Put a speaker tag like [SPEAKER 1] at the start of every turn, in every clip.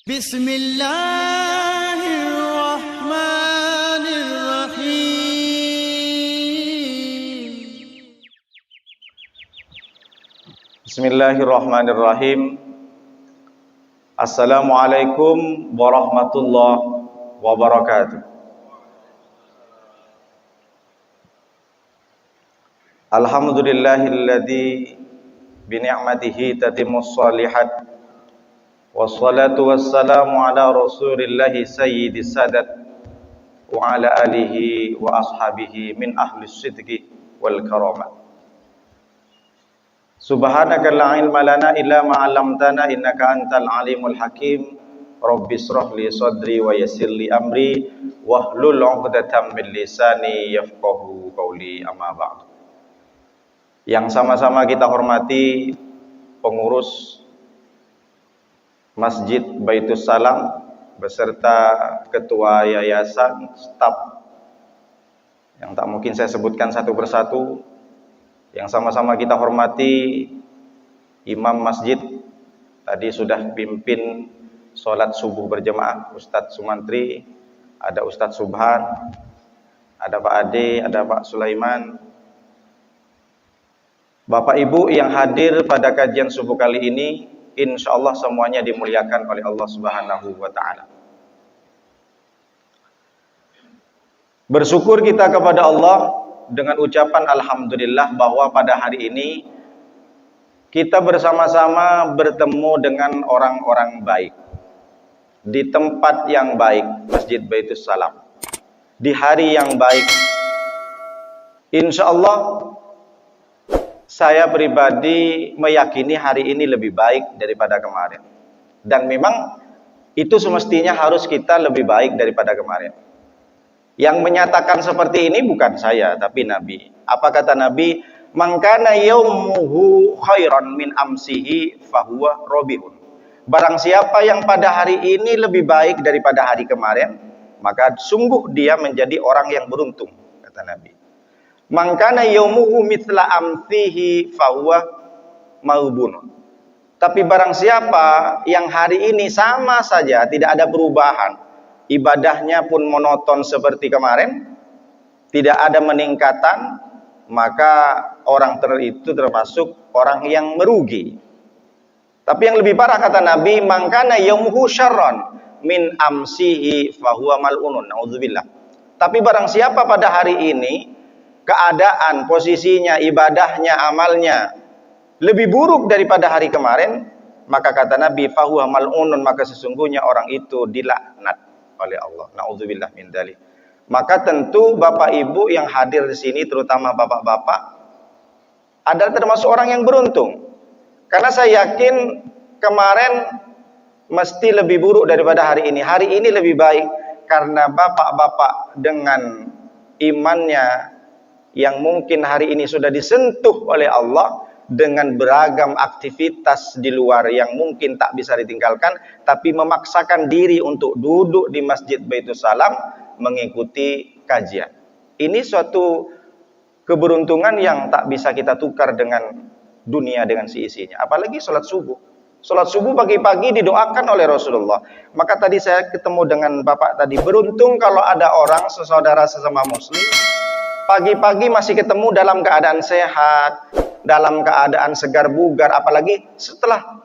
[SPEAKER 1] Bismillahirrahmanirrahim. Bismillahirrahmanirrahim. Assalamualaikum warahmatullahi wabarakatuh. Alhamdulillahilladzi bi ni'matihi tatimmus shalihat. Wassalatu wassalamu ala rasulillahi sayyidis sadat wa ala alihi wa ashabihi min ahlis sidqi wal karamah. Subhanaka la ilma lana illa ma 'allamtana innaka antal alimul hakim. Rabbi shrah li sadri wa yassir li amri wahlul 'uqdatam min lisani yafqahu qawli, amma ba'du. Yang sama-sama kita hormati pengurus Masjid Baitus Salam beserta ketua yayasan, staf yang tak mungkin saya sebutkan satu persatu, yang sama-sama kita hormati imam masjid, tadi sudah pimpin sholat subuh berjemaah Ustadz Sumantri, ada Ustadz Subhan, ada Pak Ade, ada Pak Sulaiman, Bapak Ibu yang hadir pada kajian subuh kali ini, insya Allah semuanya dimuliakan oleh Allah Subhanahu wa Ta'ala. Bersyukur kita kepada Allah dengan ucapan alhamdulillah bahwa pada hari ini kita bersama-sama bertemu dengan orang-orang baik di tempat yang baik, Masjid Baitus Salam, di hari yang baik. Insya Allah saya pribadi meyakini hari ini lebih baik daripada kemarin. Dan memang itu semestinya harus kita lebih baik daripada kemarin. Yang menyatakan seperti ini bukan saya, tapi Nabi. Apa kata Nabi? Man kana yaumuhu khairan min amsihi fahuwa robihun. Barang siapa yang pada hari ini lebih baik daripada hari kemarin, maka sungguh dia menjadi orang yang beruntung, kata Nabi. Man kana yaumuhu mithla amsihi fahuwa maghbunun. Tapi barang siapa yang hari ini sama saja, tidak ada perubahan, ibadahnya pun monoton seperti kemarin, tidak ada meningkatan, maka orang itu termasuk orang yang merugi. Tapi yang lebih parah kata Nabi, man kana yaumuhu syarran min amsihi fahuwa mal'unun. Nauzubillah. Tapi barang siapa pada hari ini keadaan, posisinya, ibadahnya, amalnya lebih buruk daripada hari kemarin, maka kata Nabi fahuwa mal'unun, maka sesungguhnya orang itu dilaknat oleh Allah. Nauzubillah min dzalik. Maka tentu Bapak Ibu yang hadir di sini, terutama bapak-bapak, adalah termasuk orang yang beruntung. Karena saya yakin kemarin mesti lebih buruk daripada hari ini. Hari ini lebih baik karena bapak-bapak dengan imannya yang mungkin hari ini sudah disentuh oleh Allah dengan beragam aktivitas di luar yang mungkin tak bisa ditinggalkan, tapi memaksakan diri untuk duduk di Masjid Baitus Salam mengikuti kajian. Ini suatu keberuntungan yang tak bisa kita tukar dengan dunia dengan seisinya. Apalagi sholat subuh. Sholat subuh pagi-pagi didoakan oleh Rasulullah. Maka tadi saya ketemu dengan Bapak tadi, beruntung kalau ada orang, sesaudara sesama muslim, pagi-pagi masih ketemu dalam keadaan sehat, dalam keadaan segar bugar, apalagi setelah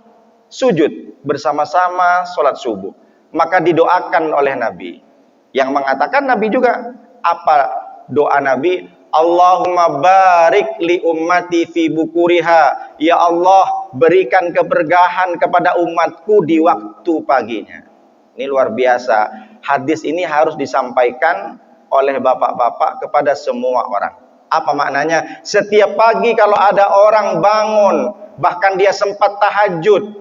[SPEAKER 1] sujud bersama-sama sholat subuh. Maka didoakan oleh Nabi. Yang mengatakan Nabi juga, apa doa Nabi? Allahumma barik li ummati fi bukuriha. Ya Allah, berikan keberkahan kepada umatku di waktu paginya. Ini luar biasa. Hadis ini harus disampaikan oleh bapak-bapak kepada semua orang. Apa maknanya? Setiap pagi kalau ada orang bangun, bahkan dia sempat tahajud,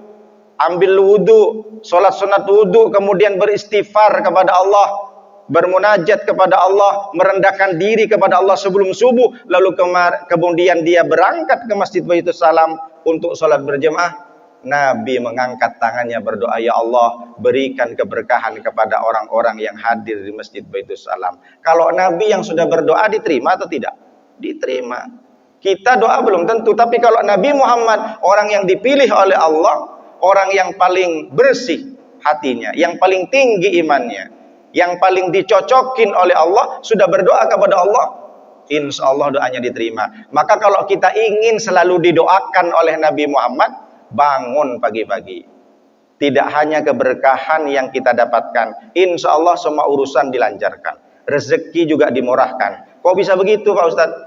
[SPEAKER 1] ambil wudhu, sholat sunat wudhu, kemudian beristighfar kepada Allah, bermunajat kepada Allah, merendahkan diri kepada Allah sebelum subuh, lalu kemudian dia berangkat ke Masjid Baitus Salam untuk sholat berjemaah, Nabi mengangkat tangannya berdoa, ya Allah, berikan keberkahan kepada orang-orang yang hadir di Masjid Baitus Salam. Kalau Nabi yang sudah berdoa diterima atau tidak? Diterima. Kita doa belum tentu, tapi kalau Nabi Muhammad, orang yang dipilih oleh Allah, orang yang paling bersih, hatinya, yang paling tinggi imannya, yang paling dicocokin oleh Allah, sudah berdoa kepada Allah, insya Allah doanya diterima. Maka kalau kita ingin selalu didoakan oleh Nabi Muhammad, bangun pagi-pagi. Tidak hanya keberkahan yang kita dapatkan, insya Allah semua urusan dilancarkan, rezeki juga dimurahkan. Kok bisa begitu Pak Ustadz?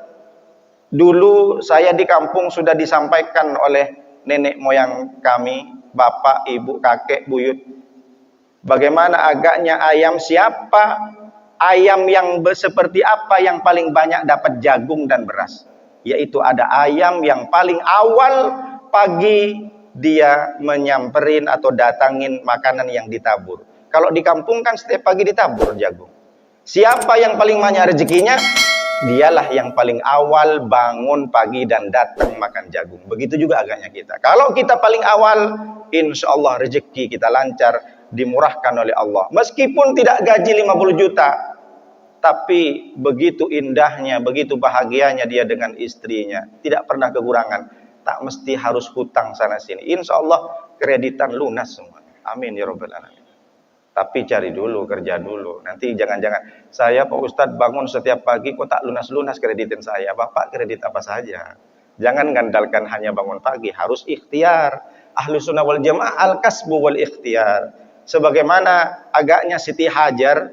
[SPEAKER 1] Dulu saya di kampung sudah disampaikan oleh nenek moyang kami, bapak, ibu, kakek, buyut, bagaimana agaknya ayam, siapa ayam yang seperti apa yang paling banyak dapat jagung dan beras. Yaitu ada ayam yang paling awal pagi dia menyamperin atau datangin makanan yang ditabur. Kalau di kampung kan setiap pagi ditabur jagung. Siapa yang paling banyak rezekinya, dialah yang paling awal bangun pagi dan datang makan jagung. Begitu juga agaknya kita. Kalau kita paling awal, insya Allah rezeki kita lancar, dimurahkan oleh Allah. Meskipun tidak gaji 50 juta, tapi begitu indahnya, begitu bahagianya dia dengan istrinya. Tidak pernah kekurangan. Tak mesti harus hutang sana sini. Insya Allah kreditan lunas semua. Amin ya rabbal alamin. Tapi cari dulu, kerja dulu. Nanti jangan-jangan, saya Pak Ustadz bangun setiap pagi kok tak lunas-lunas kreditin saya. Bapak kredit apa saja. Jangan ngandalkan hanya bangun pagi, harus ikhtiar. Ahlus sunnah wal jamaah al-kasbu wal ikhtiar. Sebagaimana agaknya Siti Hajar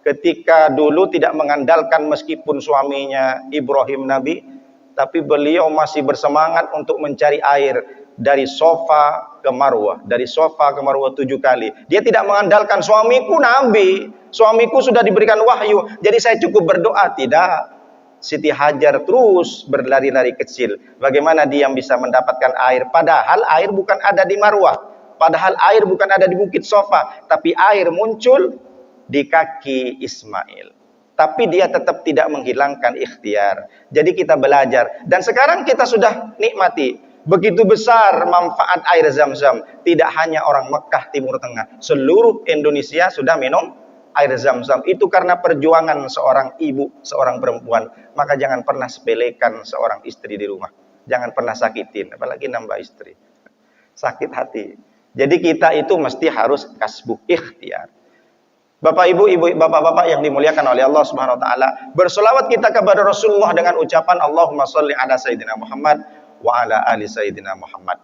[SPEAKER 1] ketika dulu tidak mengandalkan meskipun suaminya Ibrahim Nabi, tapi beliau masih bersemangat untuk mencari air. Dari Sofa ke Marwah, dari Sofa ke Marwah 7 kali. Dia tidak mengandalkan suamiku Nabi, suamiku sudah diberikan wahyu, jadi saya cukup berdoa. Tidak. Siti Hajar terus berlari-lari kecil. Bagaimana dia bisa mendapatkan air? Padahal air bukan ada di Marwah, padahal air bukan ada di Bukit Sofa, tapi air muncul di kaki Ismail. Tapi dia tetap tidak menghilangkan ikhtiar. Jadi kita belajar, dan sekarang kita sudah nikmati. Begitu besar manfaat air Zam-Zam. Tidak hanya orang Mekah Timur Tengah, seluruh Indonesia sudah minum air Zam-Zam. Itu karena perjuangan seorang ibu, seorang perempuan. Maka jangan pernah sepelekan seorang istri di rumah. Jangan pernah sakitin, apalagi nambah istri. Sakit hati. Jadi kita itu mesti harus kasbu ikhtiar. Bapak ibu, bapak-bapak yang dimuliakan oleh Allah Subhanahu wa taala, bersolawat kita kepada Rasulullah dengan ucapan Allahumma sholli ala sayyidina Muhammad wa ala ali sayyidina Muhammad.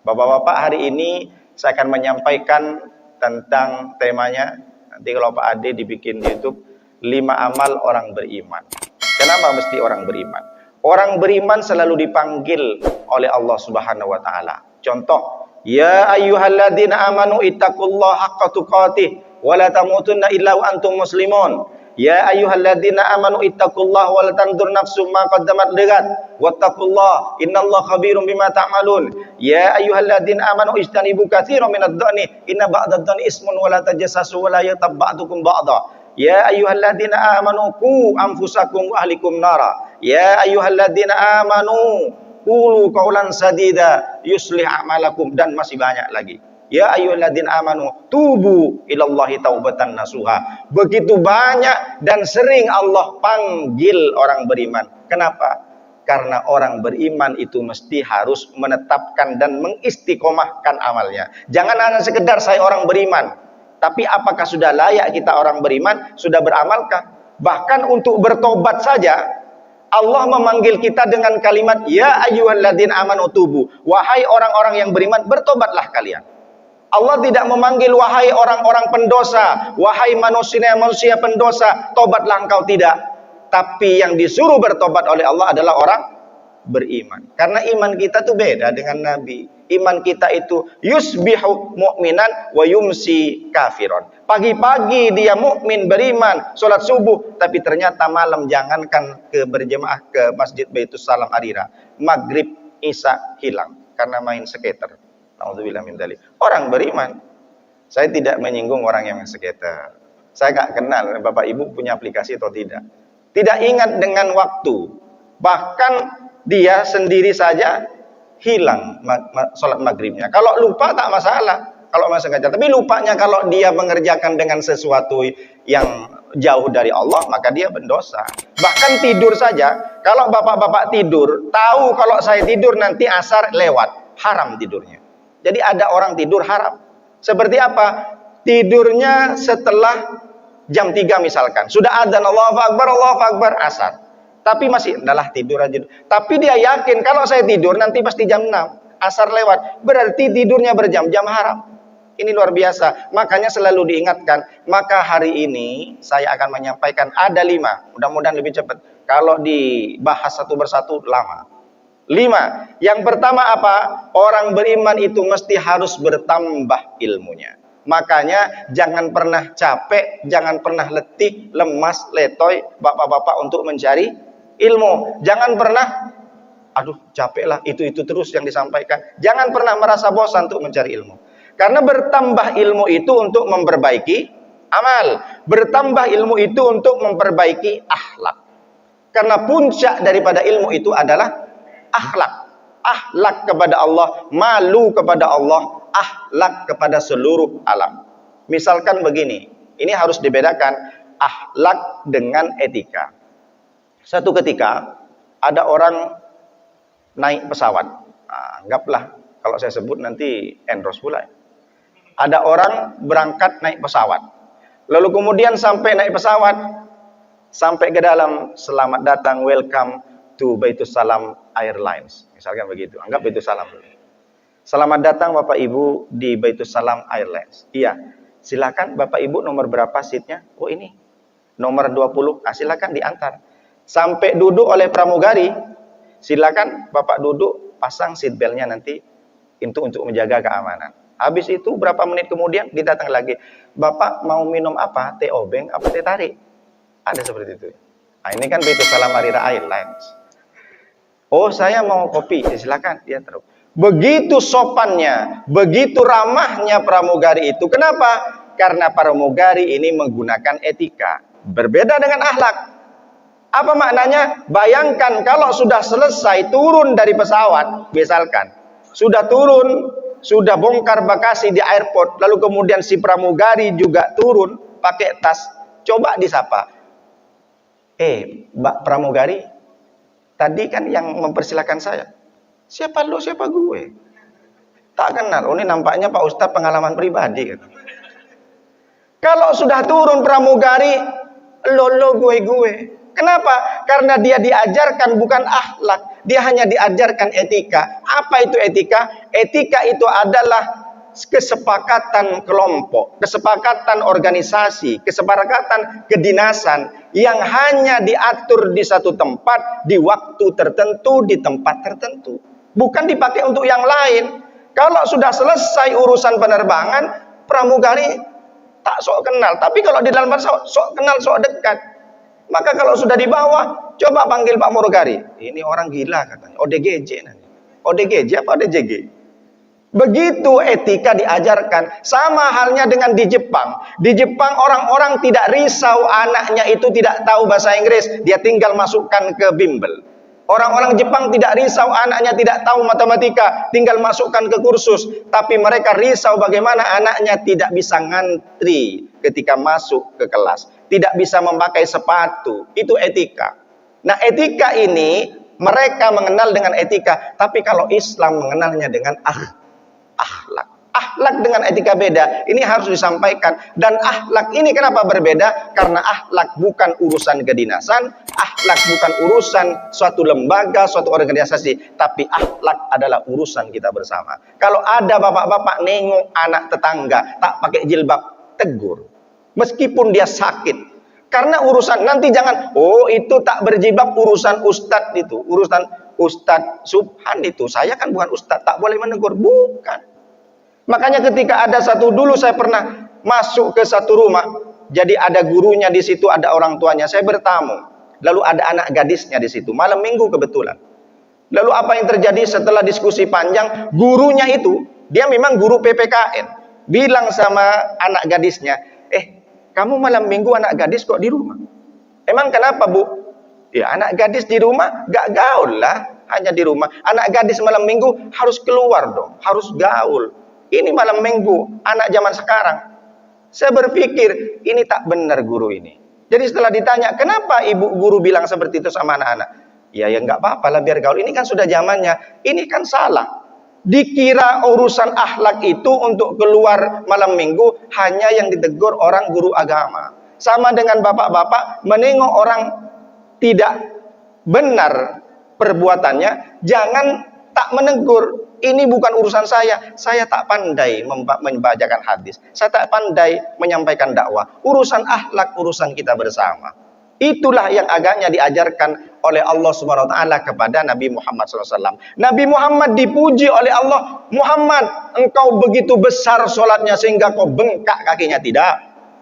[SPEAKER 1] Bapak-bapak, hari ini saya akan menyampaikan tentang temanya. Nanti kalau Pak Ade dibikin di YouTube, 5 amal orang beriman. Kenapa mesti orang beriman? Orang beriman selalu dipanggil oleh Allah Subhanahu wa taala. Contoh, ya ayyuhalladzina amanu ittaqullaha haqqa tuqatih wa la tamutunna illa wa antum muslimun. Ya ayyuhalladzina amanu ittaqullaha wa la tanzur nafsum ma qaddamat ligat wattaqullaha innallaha khabirum bima ta'malun. Ya ayyuhalladzina amanu ijtanibu katsiran minadh-dhanni inna ba'dadh-dhanni ismun wa la tajassasu wa la yaghtab ba'dukum ba'dha. Ya ayyuhalladzina amanu qu anfusakum wa ahlikum nara. Ya ayyuhalladzina amanu qulu qawlan sadida yuslih a'malakum, dan masih banyak lagi. Ya ayyuhalladzina amanu tubu ilallahi taubatan nasuha. Begitu banyak dan sering Allah panggil orang beriman. Kenapa? Karena orang beriman itu mesti harus menetapkan dan mengistiqomahkan amalnya. Jangan hanya sekedar saya orang beriman, tapi apakah sudah layak kita orang beriman? Sudah beramalkah? Bahkan untuk bertobat saja Allah memanggil kita dengan kalimat ya ayyuhalladzina amanu tubu. Wahai orang-orang yang beriman, bertobatlah kalian. Allah tidak memanggil wahai orang-orang pendosa, wahai manusia pendosa, tobatlah engkau, tidak. Tapi yang disuruh bertobat oleh Allah adalah orang beriman. Karena iman kita itu beda dengan Nabi. Iman kita itu yusbihu mu'minan wa yumsi kafiron. Pagi-pagi dia mukmin beriman, sholat subuh, tapi ternyata malam jangankan ke berjemaah ke Masjid Baitus Salam Harira, maghrib isya hilang karena main skater. Nauzubillah min dzalik. Orang beriman. Saya tidak menyinggung orang yang skater. Saya nggak kenal Bapak Ibu punya aplikasi atau tidak. Tidak ingat dengan waktu. Bahkan dia sendiri saja hilang sholat maghribnya. Kalau lupa tak masalah. Kalau masih sengaja. Tapi lupanya kalau dia mengerjakan dengan sesuatu yang jauh dari Allah, maka dia berdosa. Bahkan tidur saja. Kalau bapak-bapak tidur, tahu kalau saya tidur nanti asar lewat, haram tidurnya. Jadi ada orang tidur haram. Seperti apa? tidurnya setelah jam 3 misalkan. Sudah adzan Allahu Akbar, asar. Tapi masih, adalah tidur aja. Tapi dia yakin kalau saya tidur nanti pasti jam 6, asar lewat. Berarti tidurnya berjam-jam haram. Ini luar biasa. Makanya selalu diingatkan. Maka hari ini saya akan menyampaikan ada 5. Mudah-mudahan lebih cepat. Kalau dibahas satu persatu lama. 5. Yang pertama apa? Orang beriman itu mesti harus bertambah ilmunya. Makanya jangan pernah capek, jangan pernah letih, lemas, letoy bapak-bapak untuk mencari ilmu. Jangan pernah aduh capek lah, itu terus yang disampaikan. Jangan pernah merasa bosan untuk mencari ilmu. Karena bertambah ilmu itu untuk memperbaiki amal. Bertambah ilmu itu untuk memperbaiki akhlak. Karena puncak daripada ilmu itu adalah akhlak. Akhlak kepada Allah, malu kepada Allah, akhlak kepada seluruh alam. Misalkan begini, ini harus dibedakan akhlak dengan etika. Satu ketika ada orang naik pesawat. Anggaplah kalau saya sebut nanti endorse pula. Ada orang berangkat naik pesawat. Lalu kemudian sampai naik pesawat, sampai ke dalam, selamat datang, welcome to Baitus Salam Airlines. Misalkan begitu. Anggap Baitus Salam dulu. Selamat datang Bapak Ibu di Baitus Salam Airlines. Iya. Silakan Bapak Ibu nomor berapa seatnya? Oh ini. Nomor 20. Silakan diantar. Sampai duduk oleh pramugari. Silakan Bapak duduk, pasang seat beltnya nanti untuk menjaga keamanan. Habis itu berapa menit kemudian didatang lagi. Bapak mau minum apa? Teh obeng apa teh tarik? Ada seperti itu. Nah, ini kan Baitus Salam Airlines. Oh, saya mau kopi. Silakan, dia terus. Begitu sopannya, begitu ramahnya pramugari itu. Kenapa? Karena pramugari ini menggunakan etika. Berbeda dengan akhlak. Apa maknanya? Bayangkan kalau sudah selesai turun dari pesawat, misalkan. Sudah turun, sudah bongkar bagasi di airport, lalu kemudian si pramugari juga turun pakai tas. Coba disapa. Mbak pramugari, tadi kan yang mempersilahkan saya. Siapa lo, siapa gue? Tak kenal. Oh, ini nampaknya Pak Ustadz pengalaman pribadi. Gitu. Kalau sudah turun pramugari, lo gue. Kenapa? Karena dia diajarkan bukan akhlak. Dia hanya diajarkan etika. Apa itu etika? Etika itu adalah kesepakatan kelompok, kesepakatan organisasi, kesepakatan kedinasan yang hanya diatur di satu tempat, di waktu tertentu, di tempat tertentu. Bukan dipakai untuk yang lain. Kalau sudah selesai urusan penerbangan, pramugari tak sok kenal. Tapi kalau di dalam pesawat, sok kenal, sok dekat. Maka kalau sudah di bawah, coba panggil Pak Murugari. Ini orang gila katanya. ODGJ nanti. ODGJ apa ODGJ? Begitu etika diajarkan. Sama halnya dengan di Jepang. Di Jepang orang-orang tidak risau anaknya itu tidak tahu bahasa Inggris. Dia tinggal masukkan ke bimbel. Orang-orang Jepang tidak risau anaknya tidak tahu matematika. Tinggal masukkan ke kursus. Tapi mereka risau bagaimana anaknya tidak bisa ngantri ketika masuk ke kelas. Tidak bisa memakai sepatu. Itu etika. Nah, etika ini mereka mengenal dengan etika. Tapi kalau Islam mengenalnya dengan akhlak. Akhlak dengan etika beda. Ini harus disampaikan. Dan akhlak ini kenapa berbeda? Karena akhlak bukan urusan kedinasan, akhlak bukan urusan suatu lembaga, suatu organisasi, tapi akhlak adalah urusan kita bersama. Kalau ada bapak-bapak nengok anak tetangga tak pakai jilbab, tegur. Meskipun dia sakit. Karena urusan nanti jangan, oh itu tak berjilbab urusan ustadz itu, urusan Ustadz Subhan itu. Saya kan bukan ustadz, tak boleh menegur. Bukan. Makanya ketika ada dulu saya pernah masuk ke satu rumah. Jadi ada gurunya di situ, ada orang tuanya. Saya bertamu. Lalu ada anak gadisnya di situ. Malam minggu kebetulan. Lalu apa yang terjadi setelah diskusi panjang? Gurunya itu, dia memang guru PPKN. Bilang sama anak gadisnya, kamu malam minggu anak gadis kok di rumah? Emang kenapa, Bu? Ya, anak gadis di rumah gak gaul lah, hanya di rumah. Anak gadis malam minggu harus keluar dong, harus gaul. Ini malam minggu, anak zaman sekarang. Saya berpikir, ini tak benar guru ini. Jadi setelah ditanya, kenapa ibu guru bilang seperti itu sama anak-anak? Ya nggak apa-apa lah biar gaul. Ini kan sudah zamannya. Ini kan salah. Dikira urusan akhlak itu untuk keluar malam minggu hanya yang ditegur orang guru agama. Sama dengan bapak-bapak menengok orang tidak benar perbuatannya, jangan tak menegur. Ini bukan urusan saya tak pandai membacakan hadis, saya tak pandai menyampaikan dakwah. Urusan akhlak, urusan kita bersama. Itulah yang agaknya diajarkan oleh Allah Subhanahu wa taala kepada Nabi Muhammad SAW. Nabi Muhammad dipuji oleh Allah. Muhammad, engkau begitu besar solatnya sehingga kau bengkak kakinya. Tidak.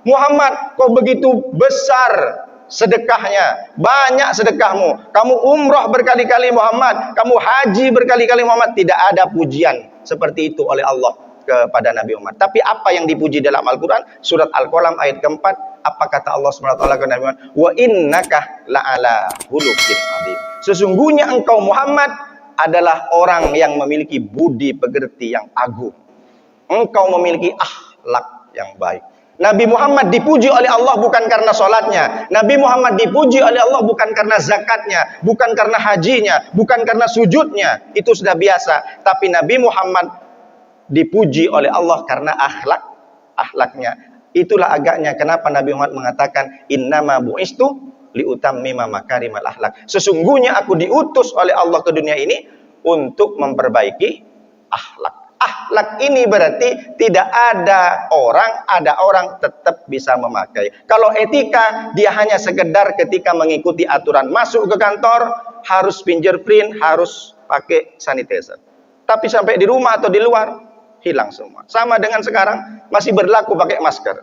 [SPEAKER 1] Muhammad, kau begitu besar sedekahnya, banyak sedekahmu. Kamu umrah berkali-kali Muhammad, kamu haji berkali-kali Muhammad. Tidak ada pujian seperti itu oleh Allah kepada Nabi Muhammad. Tapi apa yang dipuji dalam Al-Quran? Surat Al-Qalam ayat keempat. Apa kata Allah Subhanahu wa taala kepada Nabi Muhammad? Wa innaka la'ala khuluqin adzim. Sesungguhnya engkau Muhammad adalah orang yang memiliki budi pekerti yang agung. Engkau memiliki akhlak yang baik. Nabi Muhammad dipuji oleh Allah bukan karena sholatnya. Nabi Muhammad dipuji oleh Allah bukan karena zakatnya, bukan karena hajinya, bukan karena sujudnya. Itu sudah biasa. Tapi Nabi Muhammad dipuji oleh Allah karena akhlaknya. Itulah agaknya kenapa Nabi Muhammad mengatakan innama bu'istu liutammima makarimal akhlak. Sesungguhnya aku diutus oleh Allah ke dunia ini untuk memperbaiki akhlak. Akhlak ini berarti tidak ada orang tetap bisa memakai. Kalau etika dia hanya sekedar ketika mengikuti aturan masuk ke kantor harus fingerprint, harus pakai sanitizer. Tapi sampai di rumah atau di luar hilang semua. Sama dengan sekarang masih berlaku pakai masker.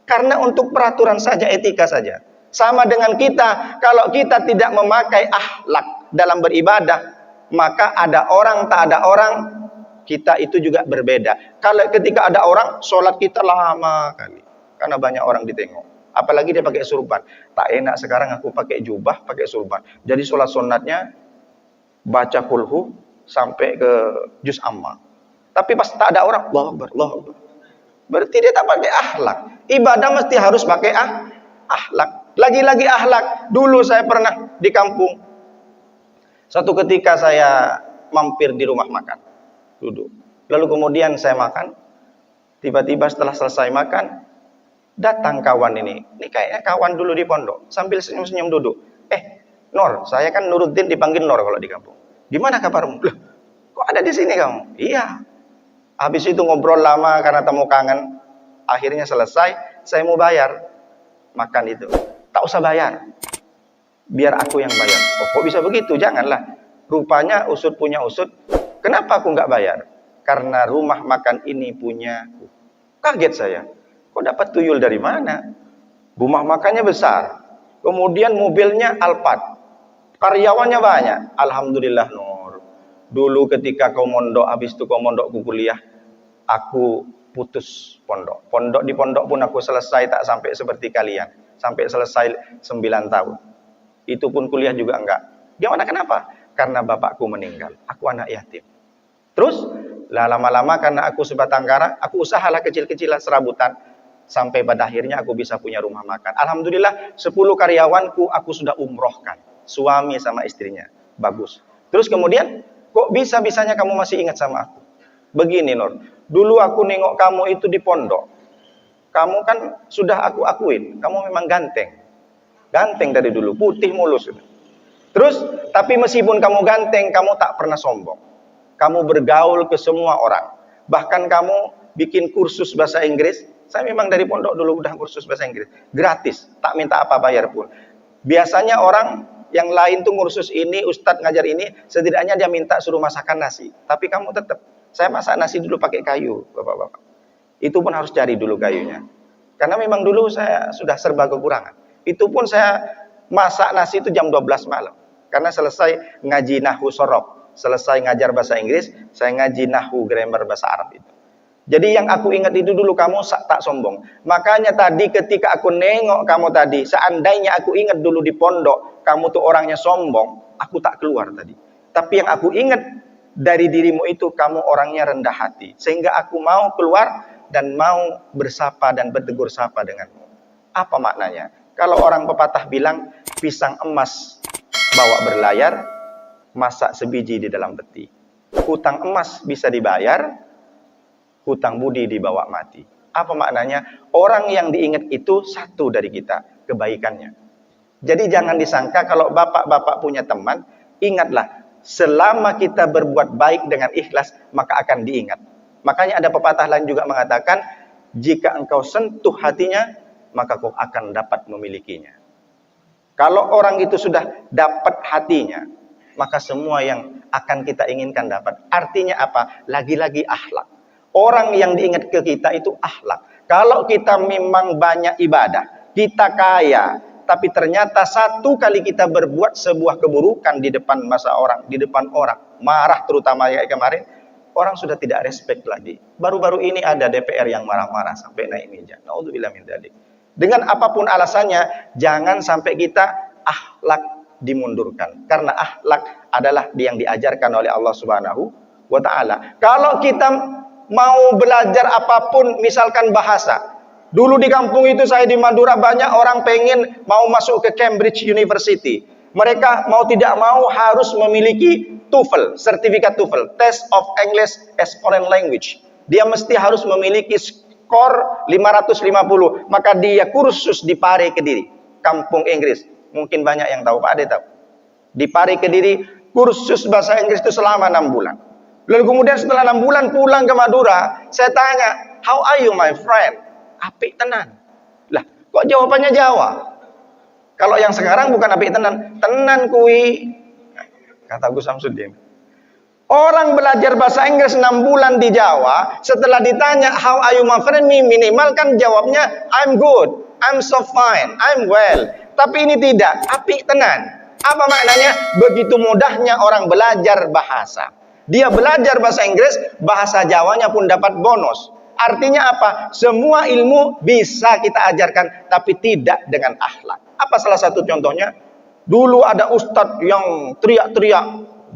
[SPEAKER 1] Karena untuk peraturan saja, etika saja. Sama dengan kita, kalau kita tidak memakai akhlak dalam beribadah, maka ada orang tak ada orang, kita itu juga berbeda. Kalau ketika ada orang, sholat kita lama kali. Karena banyak orang ditengok. Apalagi dia pakai surban. Tak enak sekarang aku pakai jubah, pakai surban. Jadi sholat sunatnya baca kulhu sampai ke juz amma. Tapi pas tak ada orang, Allahu Akbar, Allahu Akbar. Berarti dia tak pakai akhlak. Ibadah mesti harus pakai akhlak. Lagi-lagi akhlak. Dulu saya pernah di kampung. Satu ketika saya mampir di rumah makan. Duduk. Lalu kemudian saya makan. Tiba-tiba setelah selesai makan, datang kawan ini. Ini kayaknya kawan dulu di pondok. Sambil senyum-senyum duduk. Nor, saya kan Nuruddin dipanggil Nor kalau di kampung. Gimana kabarmu? Loh, kok ada di sini kamu? Iya. Habis itu ngobrol lama karena temu kangen. Akhirnya selesai, saya mau bayar makan itu. Tak usah bayar. Biar aku yang bayar. Oh, kok bisa begitu? Janganlah. Rupanya usut punya usut. Kenapa aku nggak bayar? Karena rumah makan ini punya. Kaget saya. Kok dapat tuyul dari mana? Rumah makannya besar. Kemudian mobilnya Alphard. Karyawannya banyak. Alhamdulillah Nur. Dulu ketika kau mondok, habis itu kau mondok kuliah, aku putus pondok. Di pondok pun aku selesai tak sampai seperti kalian. Sampai selesai 9 tahun. Itu pun kuliah juga enggak. Gimana kenapa? Karena bapakku meninggal. Aku anak yatim. Terus lama-lama karena aku sebatang kara, aku usahalah kecil-kecilan serabutan. Sampai pada akhirnya aku bisa punya rumah makan. Alhamdulillah 10 karyawanku aku sudah umrohkan. Suami sama istrinya. Bagus. Terus kemudian, kok bisa-bisanya kamu masih ingat sama aku? Begini Nur, dulu aku nengok kamu itu di pondok. Kamu kan sudah aku akuin, kamu memang ganteng. Ganteng dari dulu, putih mulus. Terus, tapi meskipun kamu ganteng, kamu tak pernah sombong. Kamu bergaul ke semua orang. Bahkan kamu bikin kursus bahasa Inggris. Saya memang dari pondok dulu udah kursus bahasa Inggris. Gratis, tak minta apa bayar pun. Biasanya orang yang lain tuh kursus ini, ustadz ngajar ini, setidaknya dia minta suruh masakan nasi. Tapi kamu tetap. Saya masak nasi dulu pakai kayu, bapak-bapak. Itu pun harus cari dulu kayunya. Karena memang dulu saya sudah serba kekurangan. Itu pun saya masak nasi itu jam 12 malam. Karena selesai ngaji nahwu sorob. Selesai ngajar bahasa Inggris, saya ngaji nahwu grammar bahasa Arab itu. Jadi yang aku ingat itu dulu kamu tak sombong. Makanya tadi ketika aku nengok kamu tadi, seandainya aku ingat dulu di pondok, kamu tuh orangnya sombong, aku tak keluar tadi. Tapi yang aku ingat, dari dirimu itu kamu orangnya rendah hati. Sehingga aku mau keluar dan mau bersapa dan bertegur sapa denganmu. Apa maknanya? Kalau orang pepatah bilang, pisang emas bawa berlayar, masak sebiji di dalam peti. hutang emas bisa dibayar, hutang budi dibawa mati. Apa maknanya? Orang yang diingat itu satu dari kita, kebaikannya. Jadi jangan disangka kalau bapak-bapak punya teman, ingatlah, selama kita berbuat baik dengan ikhlas, maka akan diingat. Makanya ada pepatah lain juga mengatakan, jika engkau sentuh hatinya, maka kau akan dapat memilikinya. Kalau orang itu sudah dapat hatinya, maka semua yang akan kita inginkan dapat. Artinya apa? Lagi-lagi akhlak. Orang yang diingat ke kita itu akhlak. Kalau kita memang banyak ibadah, kita kaya, tapi ternyata satu kali kita berbuat sebuah keburukan di depan orang, marah terutama kayak kemarin, orang sudah tidak respect lagi. Baru-baru ini ada DPR yang marah-marah sampai naik meja. Naudzubillah min dzalik. Dengan apapun alasannya, jangan sampai kita akhlak dimundurkan. Karena akhlak adalah yang diajarkan oleh Allah Subhanahu wa taala. Kalau kita mau belajar apapun, misalkan bahasa. Dulu di kampung itu saya di Madura banyak orang pengen mau masuk ke Cambridge University. Mereka mau tidak mau harus memiliki TOEFL, sertifikat TOEFL, Test of English as Foreign Language. Dia mesti harus memiliki skor 550. Maka dia kursus di Pare Kediri, kampung Inggris. Mungkin banyak yang tahu, Pak Ade tahu. Di Pare Kediri, kursus bahasa Inggris itu selama 6 bulan. Lalu kemudian setelah 6 bulan pulang ke Madura, saya tanya, how are you my friend? Apik tenan. Lah, kok jawabannya Jawa? Kalau yang sekarang bukan apik tenan, tenan kui. Kata Gus Samsudin. Orang belajar bahasa Inggris 6 bulan di Jawa, setelah ditanya how are you my friend, minimal kan jawabnya I'm good, I'm so fine, I'm well. Tapi ini tidak, apik tenan. Apa maknanya? Begitu mudahnya orang belajar bahasa. Dia belajar bahasa Inggris, bahasa Jawanya pun dapat bonus. Artinya apa? Semua ilmu bisa kita ajarkan, tapi tidak dengan akhlak. Apa salah satu contohnya? Dulu ada ustadz yang teriak-teriak,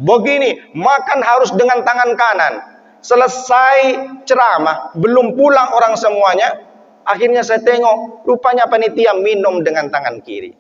[SPEAKER 1] begini, makan harus dengan tangan kanan. Selesai ceramah, belum pulang orang semuanya, akhirnya saya tengok, rupanya panitia minum dengan tangan kiri.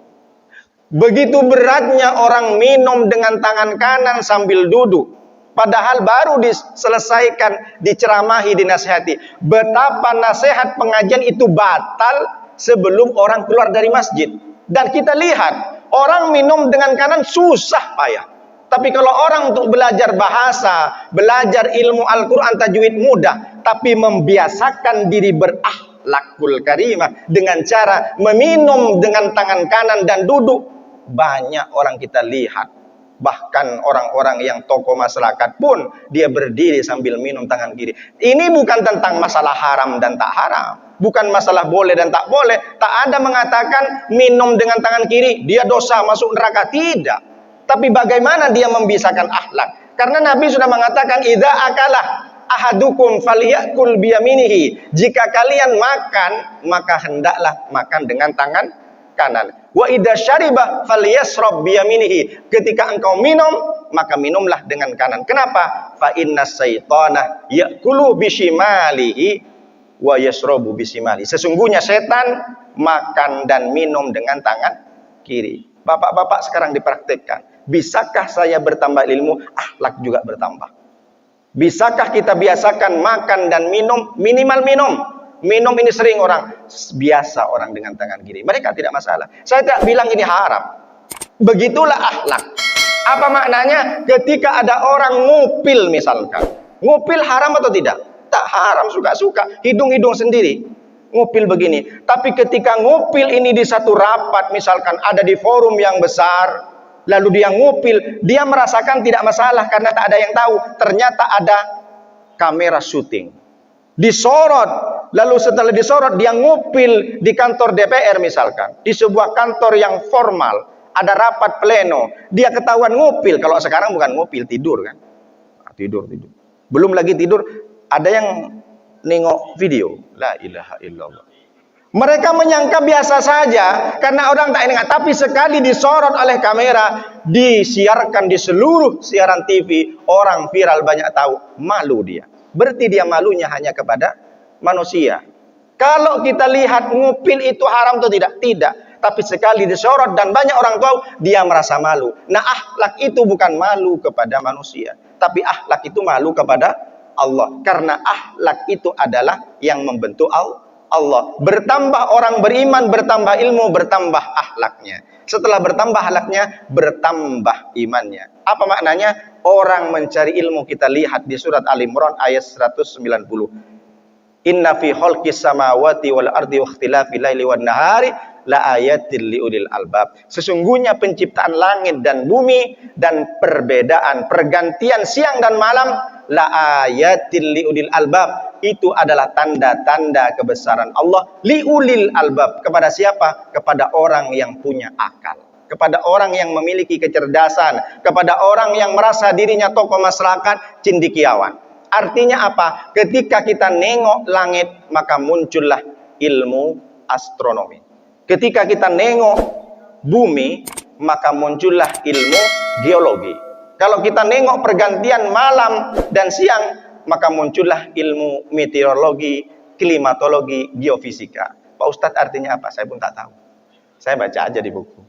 [SPEAKER 1] Begitu beratnya orang minum dengan tangan kanan sambil duduk. Padahal baru diselesaikan, diceramahi, dinasihati. Betapa nasihat pengajian itu batal sebelum orang keluar dari masjid. Dan kita lihat, orang minum dengan kanan susah payah. Tapi kalau orang untuk belajar bahasa, belajar ilmu Al-Quran tajwid mudah. Tapi membiasakan diri berakhlakul karimah dengan cara meminum dengan tangan kanan dan duduk. Banyak orang kita lihat. Bahkan orang-orang yang tokoh masyarakat pun dia berdiri sambil minum tangan kiri. Ini bukan tentang masalah haram dan tak haram, bukan masalah boleh dan tak boleh. Tak ada mengatakan minum dengan tangan kiri dia dosa masuk neraka, tidak. Tapi bagaimana dia membiasakan akhlak? Karena Nabi sudah mengatakan idza akala ahadukum falyakul biyaminihi. Jika kalian makan, maka hendaklah makan dengan tangan kanan. Wa idza syariba falyasrab biyaminihi. Ketika engkau minum, maka minumlah dengan kanan. Kenapa? Fa innas syaitana ya'kulu bishimalihi wa yasrabu bisimali. Sesungguhnya setan makan dan minum dengan tangan kiri. Bapak-bapak sekarang dipraktikkan. Bisakah saya bertambah ilmu, akhlak juga bertambah? Bisakah kita biasakan makan dan minum, minimal minum? Minum ini sering orang biasa orang dengan tangan kiri. Mereka tidak masalah. Saya tidak bilang ini haram. Begitulah akhlak. Apa maknanya? Ketika ada orang ngupil misalkan. Ngupil haram atau tidak? Tak haram, suka-suka. Hidung-hidung sendiri. Ngupil begini. Tapi ketika ngupil ini di satu rapat, misalkan ada di forum yang besar, lalu dia ngupil, dia merasakan tidak masalah karena tak ada yang tahu. Ternyata ada kamera syuting. Disorot, lalu setelah disorot dia ngupil di kantor DPR misalkan, di sebuah kantor yang formal, ada rapat pleno, dia ketahuan ngupil. Kalau sekarang bukan ngupil, tidur kan, tidur. Belum lagi tidur, ada yang nengok video. La ilaha illallah. Mereka menyangka biasa saja karena orang tak ingat, tapi sekali disorot oleh kamera, disiarkan di seluruh siaran TV, orang viral banyak tahu, malu dia. Berarti dia malunya hanya kepada manusia. Kalau kita lihat ngupil itu haram atau tidak? Tidak. Tapi sekali disorot dan banyak orang tahu, dia merasa malu. Nah, akhlak itu bukan malu kepada manusia, tapi akhlak itu malu kepada Allah. Karena akhlak itu adalah yang membentuk Allah. Bertambah orang beriman, bertambah ilmu, bertambah akhlaknya. Setelah bertambah akhlaknya, bertambah imannya. Apa maknanya? Orang mencari ilmu, kita lihat di surat Al-Imran ayat 190. Inna fi khalqis samawati wal ardi wa ikhtilafil laili wan nahari la ayatil liulil albab. Sesungguhnya penciptaan langit dan bumi dan perbedaan pergantian siang dan malam la ayatil liulil albab. Itu adalah tanda-tanda kebesaran Allah liulil albab. Kepada siapa? Kepada orang yang punya akal, kepada orang yang memiliki kecerdasan, kepada orang yang merasa dirinya tokoh masyarakat, cendekiawan. Artinya apa? Ketika kita nengok langit, maka muncullah ilmu astronomi. Ketika kita nengok bumi, maka muncullah ilmu geologi. Kalau kita nengok pergantian malam dan siang, maka muncullah ilmu meteorologi, klimatologi, geofisika. Pak Ustadz, artinya apa? Saya pun tak tahu. Saya baca aja di buku.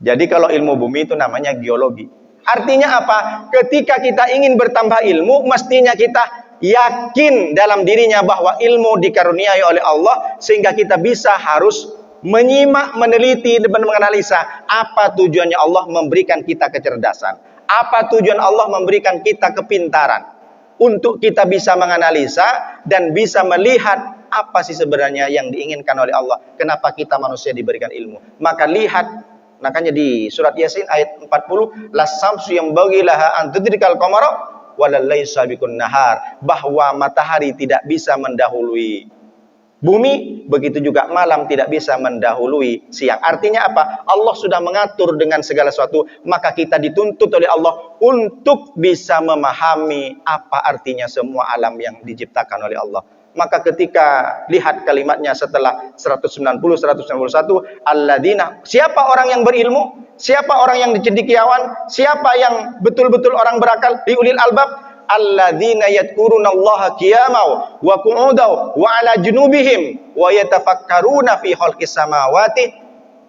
[SPEAKER 1] Jadi kalau ilmu bumi itu namanya geologi. Artinya apa? Ketika kita ingin bertambah ilmu, mestinya kita yakin dalam dirinya bahwa ilmu dikaruniai oleh Allah, sehingga kita bisa harus menyimak, meneliti, dan menganalisa apa tujuannya Allah memberikan kita kecerdasan, apa tujuan Allah memberikan kita kepintaran, untuk kita bisa menganalisa dan bisa melihat apa sih sebenarnya yang diinginkan oleh Allah. Kenapa kita manusia diberikan ilmu? Maka lihat. Makanya di surat Yasin ayat 40, las-samsu yang bagilaha an tudrikal qamara walal laisa bikun nahar, bahwa matahari tidak bisa mendahului bumi, begitu juga malam tidak bisa mendahului siang. Artinya apa? Allah sudah mengatur dengan segala sesuatu, maka kita dituntut oleh Allah untuk bisa memahami apa artinya semua alam yang diciptakan oleh Allah. Maka ketika lihat kalimatnya setelah 190, 191, alladzina, siapa orang yang berilmu? Siapa orang yang cendekiawan? Siapa yang betul-betul orang berakal? Liulil albab, alladzina yadhkurunallaha qiyaman wa qu'udan wa ala junubihim wa yatafakkaruna fi khalqis samawati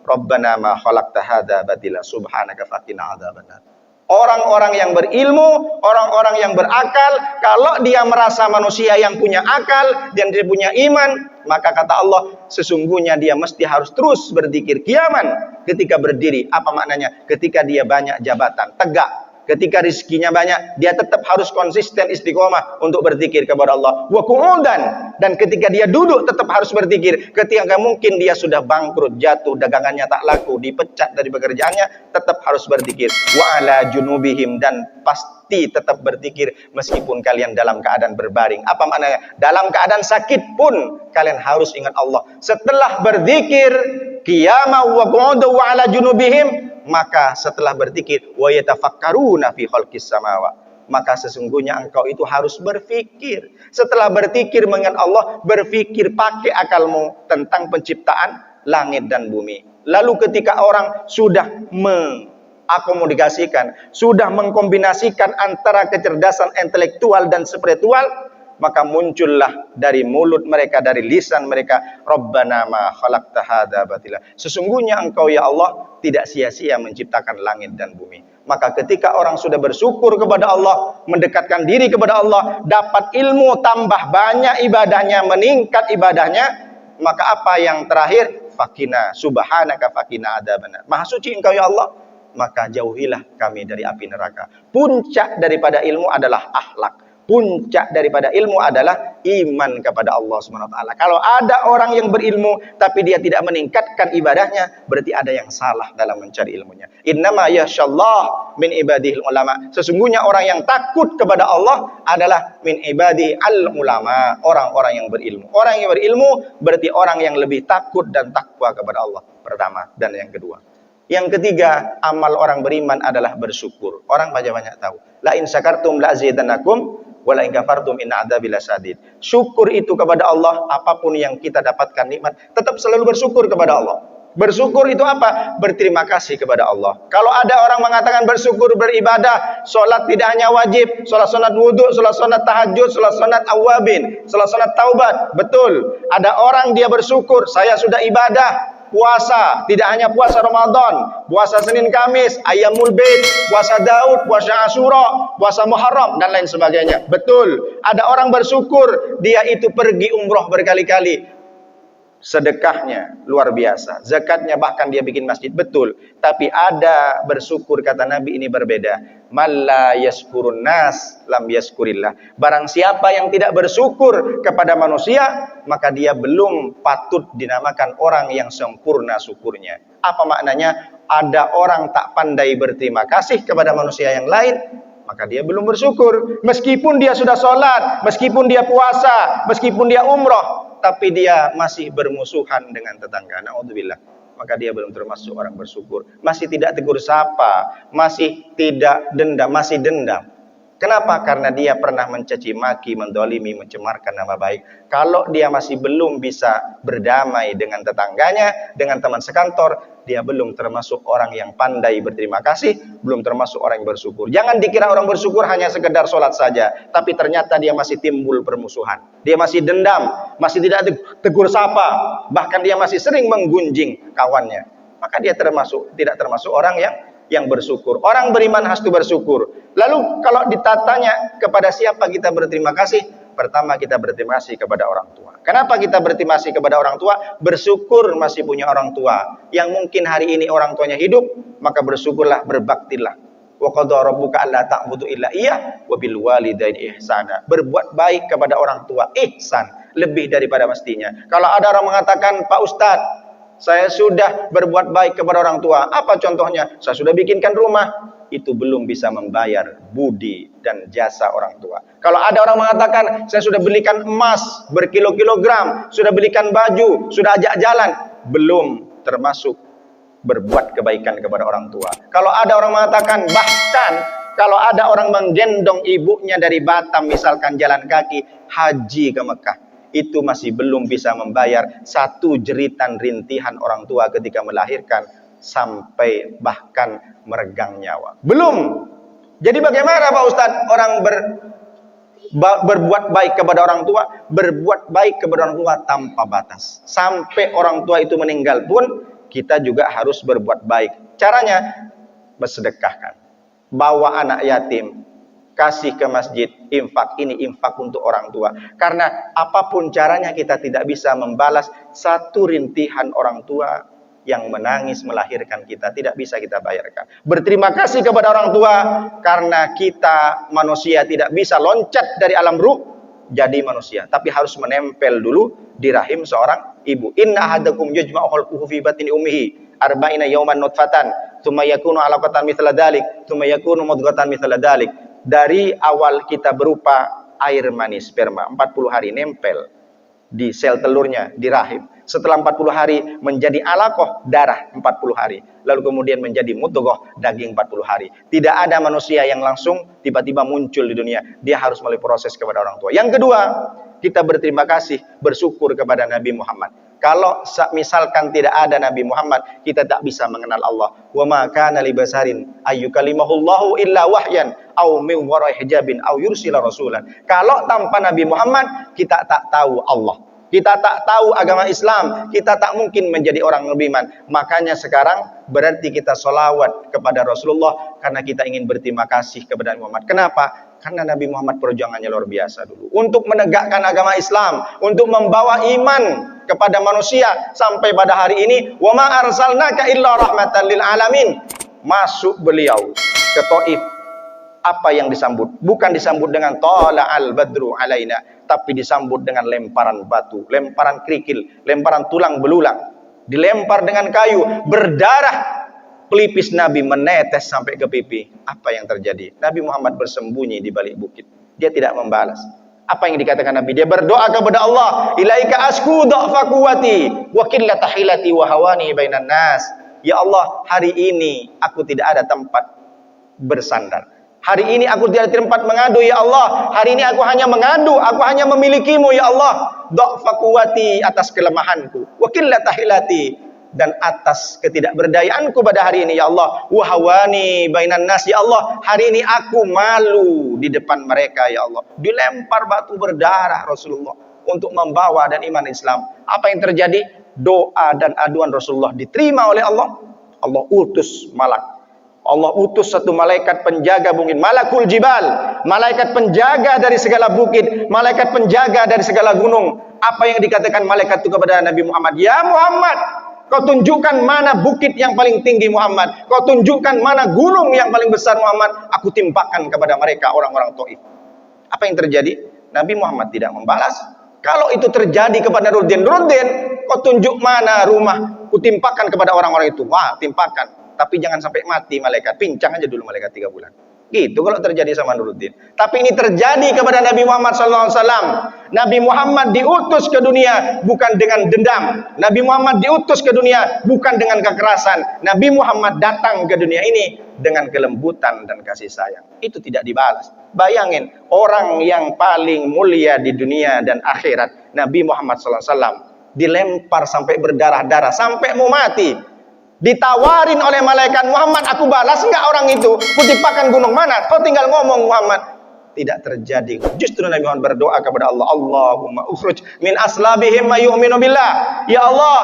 [SPEAKER 1] rabbana ma khalaqta hadza batila subhanaka faqina adzabannar. Orang-orang yang berilmu, orang-orang yang berakal, kalau dia merasa manusia yang punya akal dan dia punya iman, maka kata Allah, sesungguhnya dia mesti harus terus berzikir qiyaman. Ketika berdiri, apa maknanya? Ketika dia banyak jabatan, tegak. Ketika rizkinya banyak, dia tetap harus konsisten istiqomah untuk berzikir kepada Allah. Wa qu'udan, dan ketika dia duduk tetap harus berzikir. Ketika mungkin dia sudah bangkrut, jatuh, dagangannya tak laku, dipecat dari pekerjaannya, tetap harus berzikir. Wa ala junubihim, dan pasti tetap berzikir meskipun kalian dalam keadaan berbaring. Apa maknanya? Dalam keadaan sakit pun kalian harus ingat Allah. Setelah berzikir qiyama wa qu'udan wa ala junubihim, maka setelah berzikir wa yatafakkaruna fi khalqis samawati, maka sesungguhnya engkau itu harus berfikir. Setelah berzikir mengingat Allah, berfikir pakai akalmu tentang penciptaan langit dan bumi. Lalu ketika orang sudah mengakomodasikan, sudah mengkombinasikan antara kecerdasan intelektual dan spiritual, maka muncullah dari mulut mereka, dari lisan mereka, Rabbana ma khalaqta hadza batila. Sesungguhnya engkau ya Allah tidak sia-sia menciptakan langit dan bumi. Maka ketika orang sudah bersyukur kepada Allah, mendekatkan diri kepada Allah, dapat ilmu, tambah banyak ibadahnya, meningkat ibadahnya, maka apa yang terakhir? Fakina subhanaka fakina adzabannar. Maha suci engkau ya Allah, maka jauhilah kami dari api neraka. Puncak daripada ilmu adalah akhlak. Puncak daripada ilmu adalah iman kepada Allah Subhanahu wa taala. Kalau ada orang yang berilmu tapi dia tidak meningkatkan ibadahnya, berarti ada yang salah dalam mencari ilmunya. Innama yasyallah min ibadihil ulama. Sesungguhnya orang yang takut kepada Allah adalah min ibadi al ulama, orang-orang yang berilmu. Orang yang berilmu berarti orang yang lebih takut dan takwa kepada Allah. Pertama, dan yang kedua. Yang ketiga, amal orang beriman adalah bersyukur. Orang banyak tahu. La in syakartum la azidannakum wala in kafartum inna adzabi lasyadid. Syukur itu kepada Allah, apapun yang kita dapatkan nikmat, tetap selalu bersyukur kepada Allah. Bersyukur itu apa? Berterima kasih kepada Allah. Kalau ada orang mengatakan bersyukur beribadah, sholat tidak hanya wajib, sholat wudhu, sholat tahajud, sholat awabin, sholat taubat. Betul. Ada orang dia bersyukur, saya sudah ibadah, puasa, tidak hanya puasa Ramadan, puasa Senin Kamis, Ayyamul Bid, puasa Daud, puasa Asyura, puasa Muharram dan lain sebagainya. Betul, ada orang bersyukur dia itu pergi umroh berkali-kali. Sedekahnya luar biasa, zakatnya bahkan dia bikin masjid, betul. Tapi ada bersyukur, kata Nabi, ini berbeda. Malla yaskurun nas lam yaskurillah. Barang siapa yang tidak bersyukur kepada manusia, maka dia belum patut dinamakan orang yang sempurna syukurnya. Apa maknanya? Ada orang tak pandai berterima kasih kepada manusia yang lain, maka dia belum bersyukur. Meskipun dia sudah sholat, meskipun dia puasa, meskipun dia umroh, tapi dia masih bermusuhan dengan tetangga, naudzubillah, maka dia belum termasuk orang bersyukur. Masih tidak tegur sapa, masih tidak dendam, masih dendam. Kenapa? Karena dia pernah mencaci maki, mendolimi, mencemarkan nama baik. Kalau dia masih belum bisa berdamai dengan tetangganya, dengan teman sekantor, dia belum termasuk orang yang pandai berterima kasih, belum termasuk orang yang bersyukur. Jangan dikira orang bersyukur hanya sekedar sholat saja, tapi ternyata dia masih timbul permusuhan. Dia masih dendam, masih tidak tegur sapa, bahkan dia masih sering menggunjing kawannya. Maka dia tidak termasuk orang yang bersyukur. Orang beriman harus bersyukur. Lalu kalau ditatanya kepada siapa kita berterima kasih, pertama kita berterima kasih kepada orang tua. Kenapa kita berterima kasih kepada orang tua? Bersyukur masih punya orang tua. Yang mungkin hari ini orang tuanya hidup, maka bersyukurlah, berbaktilah. Wa qadara rabbuka alla ta'budu illa iyyah wa bil walidaini ihsana. Berbuat baik kepada orang tua, ihsan, lebih daripada mestinya. Kalau ada orang mengatakan, Pak Ustadz, saya sudah berbuat baik kepada orang tua. Apa contohnya? Saya sudah bikinkan rumah. Itu belum bisa membayar budi dan jasa orang tua. Kalau ada orang mengatakan, saya sudah belikan emas berkilo-kilogram, sudah belikan baju, sudah ajak jalan, belum termasuk berbuat kebaikan kepada orang tua. Kalau ada orang mengatakan, bahkan kalau ada orang menggendong ibunya dari Batam, misalkan jalan kaki, haji ke Mekah, itu masih belum bisa membayar satu jeritan rintihan orang tua ketika melahirkan, sampai bahkan meregang nyawa. Belum. Jadi bagaimana Pak Ustadz orang berbuat baik kepada orang tua? Berbuat baik kepada orang tua tanpa batas. Sampai orang tua itu meninggal pun kita juga harus berbuat baik. Caranya bersedekahkan. Bawa anak yatim, kasih ke masjid, infak. Ini infak untuk orang tua. Karena apapun caranya kita tidak bisa membalas satu rintihan orang tua yang menangis melahirkan kita, tidak bisa kita bayarkan. Berterima kasih kepada orang tua, karena kita manusia tidak bisa loncat dari alam ruh jadi manusia, tapi harus menempel dulu di rahim seorang ibu. Inna ahadakum yujma'u khalquhu fi batni ummihi arba'ina yawman nutfatan, tsumma yakunu 'alaqatan mithla dzalik, tsumma yakunu mudghatan mithla dzalik. Dari awal kita berupa air mani sperma, 40 hari nempel di sel telurnya, di rahim. Setelah 40 hari menjadi alaqah, darah 40 hari. Lalu kemudian menjadi mudghah, daging 40 hari. Tidak ada manusia yang langsung tiba-tiba muncul di dunia. Dia harus melalui proses kepada orang tua. Yang kedua, kita berterima kasih, bersyukur kepada Nabi Muhammad. Kalau misalkan tidak ada Nabi Muhammad, kita tak bisa mengenal Allah. Wa ma kana li basarin ayyukalimahullahu illa wahyan aw min wara'i hijabin aw yursila rasulan. Kalau tanpa Nabi Muhammad, kita tak tahu Allah. Kita tak tahu agama Islam, kita tak mungkin menjadi orang beriman. Makanya sekarang berarti kita sholawat kepada Rasulullah, karena kita ingin berterima kasih kepada Nabi Muhammad. Kenapa? Karena Nabi Muhammad perjuangannya luar biasa dulu. Untuk menegakkan agama Islam, untuk membawa iman kepada manusia. Sampai pada hari ini, wa ma arsalnaka illa rahmatan lil alamin. Masuk beliau ke Taif. Apa yang disambut? Bukan disambut dengan tala'al badru alaina, tapi disambut dengan lemparan batu, lemparan kerikil, lemparan tulang belulang, dilempar dengan kayu, berdarah. Pelipis Nabi menetes sampai ke pipi. Apa yang terjadi? Nabi Muhammad bersembunyi di balik bukit. Dia tidak membalas. Apa yang dikatakan Nabi? Dia berdoa kepada Allah, ilaika asku dha'fa quwwati wa qillata hilati wa hawani bainan nas. Ya Allah, hari ini aku tidak ada tempat bersandar. Hari ini aku tidak ada tempat mengadu, ya Allah. Hari ini aku hanya mengadu, aku hanya memilikimu, ya Allah. Dha'fa quwwati, atas kelemahanku, wa qillata hilati, dan atas ketidakberdayaanku pada hari ini, ya Allah. Wa hawani bainan nas, ya Allah. Hari ini aku malu di depan mereka, ya Allah. Dilempar batu berdarah Rasulullah untuk membawa dan iman Islam. Apa yang terjadi? doa dan aduan Rasulullah diterima oleh Allah, Allah utus malak. Allah utus satu malaikat penjaga bukit, malakul jibal, malaikat penjaga dari segala bukit, malaikat penjaga dari segala gunung. Apa yang dikatakan malaikat itu kepada Nabi Muhammad? Ya Muhammad, kau tunjukkan mana bukit yang paling tinggi Muhammad, kau tunjukkan mana gunung yang paling besar Muhammad, aku timpakan kepada mereka orang-orang Taif. Apa yang terjadi? Nabi Muhammad tidak membalas. Kalau itu terjadi kepada Nuruddin, kau tunjuk mana rumah, ku timpakan kepada orang-orang itu. Wah, timpakan. Tapi jangan sampai mati malaikat, pincang aja dulu malaikat 3 bulan. Gitu kalau terjadi sama Nuruddin. Tapi ini terjadi kepada Nabi Muhammad SAW. Nabi Muhammad diutus ke dunia bukan dengan dendam. Nabi Muhammad diutus ke dunia bukan dengan kekerasan. Nabi Muhammad datang ke dunia ini dengan kelembutan dan kasih sayang. Itu tidak dibalas. Bayangin, orang yang paling mulia di dunia dan akhirat, Nabi Muhammad SAW, dilempar sampai berdarah-darah, sampai mau mati. Ditawarin oleh malaikat, Muhammad, aku balas enggak orang itu? Kutipakan gunung mana? Kau tinggal ngomong Muhammad. Tidak terjadi. Justru Nabi Muhammad berdoa kepada Allah, Allahumma ukhruj min aslabihim ma yu'minu billah. Ya Allah,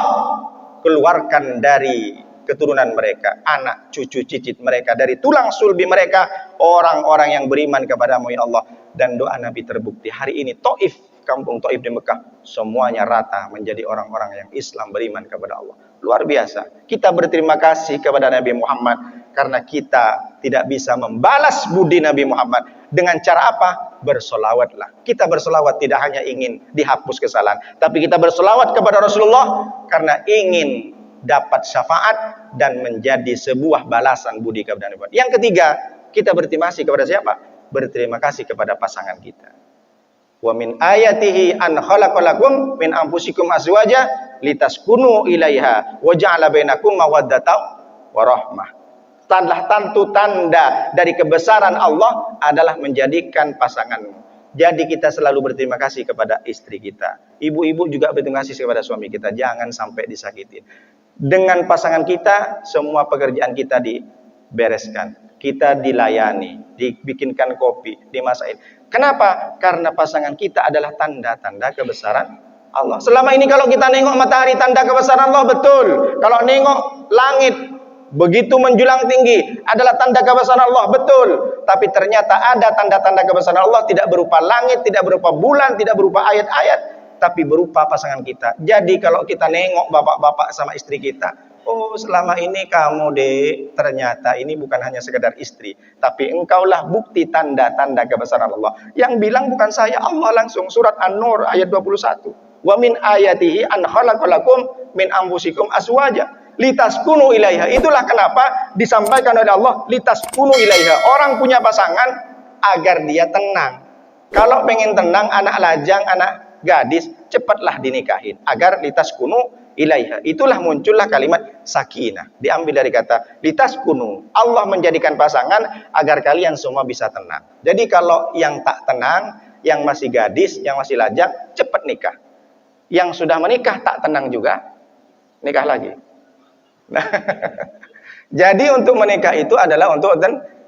[SPEAKER 1] keluarkan dari keturunan mereka, anak, cucu, cicit mereka, dari tulang sulbi mereka, orang-orang yang beriman kepadamu ya Allah. Dan doa Nabi terbukti. Hari ini Taif, kampung Taif di Mekah, semuanya rata menjadi orang-orang yang Islam, beriman kepada Allah. Luar biasa. Kita berterima kasih kepada Nabi Muhammad karena kita tidak bisa membalas budi Nabi Muhammad. Dengan cara apa? Bersolawatlah. Kita bersolawat tidak hanya ingin dihapus kesalahan, tapi kita bersolawat kepada Rasulullah karena ingin dapat syafaat dan menjadi sebuah balasan budi kepada Nabi Muhammad. Yang ketiga, kita berterima kasih kepada siapa? Berterima kasih kepada pasangan kita. Wa min ayatihi an khalaqalakum min anfusikum azwaja litaskunu ilaiha wa ja'ala bainakum mawaddatan wa rahmah. Tentu tanda dari kebesaran Allah adalah menjadikan pasanganmu. Jadi kita selalu berterima kasih kepada istri kita. Ibu-ibu juga berterima kasih kepada suami kita. Jangan sampai disakitin. Dengan pasangan kita, semua pekerjaan kita dibereskan. Kita dilayani, dibikinkan kopi, dimasakin. Kenapa? Karena pasangan kita adalah tanda-tanda kebesaran Allah. Selama ini kalau kita nengok matahari, tanda kebesaran Allah, betul. Kalau nengok langit, begitu menjulang tinggi, adalah tanda kebesaran Allah, betul. Tapi ternyata ada tanda-tanda kebesaran Allah, tidak berupa langit, tidak berupa bulan, tidak berupa ayat-ayat, tapi berupa pasangan kita. Jadi kalau kita nengok bapak-bapak sama istri kita, oh selama ini kamu ternyata ini bukan hanya sekedar istri, tapi engkaulah bukti tanda-tanda kebesaran Allah. Yang bilang bukan saya, Allah langsung. Surat An-Nur ayat 21. Wa min ayatihi an khalaqalakum min anfusikum azwaja litaskunu ilaiha. Itulah kenapa disampaikan oleh Allah litaskunu ilaiha. Orang punya pasangan agar dia tenang. Kalau pengen tenang, anak lajang, anak gadis, cepatlah dinikahin agar litaskunu ilaiha. Itulah muncullah kalimat sakinah. Diambil dari kata litaskunu. Allah menjadikan pasangan agar kalian semua bisa tenang. Jadi kalau yang tak tenang, yang masih gadis, yang masih lajang, cepat nikah. Yang sudah menikah tak tenang juga, nikah lagi. Nah, jadi untuk menikah itu adalah untuk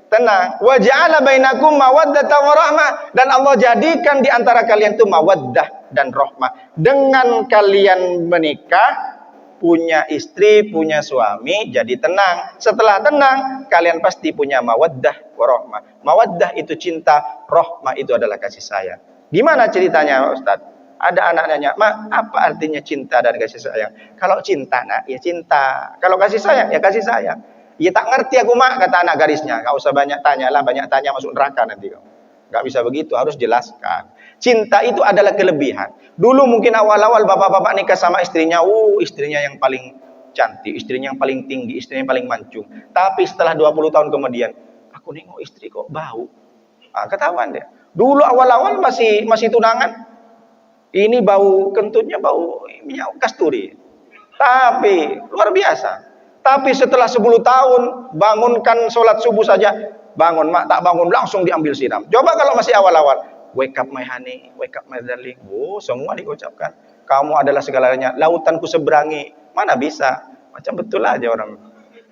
[SPEAKER 1] tenang. Wa ja'ala bainakum mawaddatan wa rahmah. Dan Allah jadikan di antara kalian itu mawaddah dan rahmah. Dengan kalian menikah, punya istri, punya suami, jadi tenang. Setelah tenang, kalian pasti punya mawaddah wa rahmah. Mawaddah itu cinta, rahmah itu adalah kasih sayang. Gimana ceritanya, Ustaz? Ada anak nanya, "Ma, apa artinya cinta dan kasih sayang?" Kalau cinta, nak, ya cinta. Kalau kasih sayang, ya kasih sayang. Ya tak ngerti aku, Mak, kata anak garisnya. Gak usah banyak tanya lah, banyak tanya masuk neraka nanti kamu. Gak bisa begitu, harus jelaskan. Cinta itu adalah kelebihan. Dulu mungkin awal-awal bapak-bapak nikah sama istrinya, istrinya yang paling cantik, istrinya yang paling tinggi, istrinya yang paling mancung. Tapi setelah 20 tahun kemudian, aku nengok istri kok bau. Ketahuan deh. Dulu awal-awal masih tunangan, ini bau kentutnya, bau minyak kasturi. Tapi luar biasa. Tapi setelah 10 tahun, bangunkan sholat subuh saja. Bangun, Mak, tak bangun, langsung diambil siram. Coba kalau masih awal-awal. Wake up my honey, wake up my darling. Semua diucapkan. Kamu adalah segalanya. Lautanku seberangi. Mana bisa? Macam betul aja orang.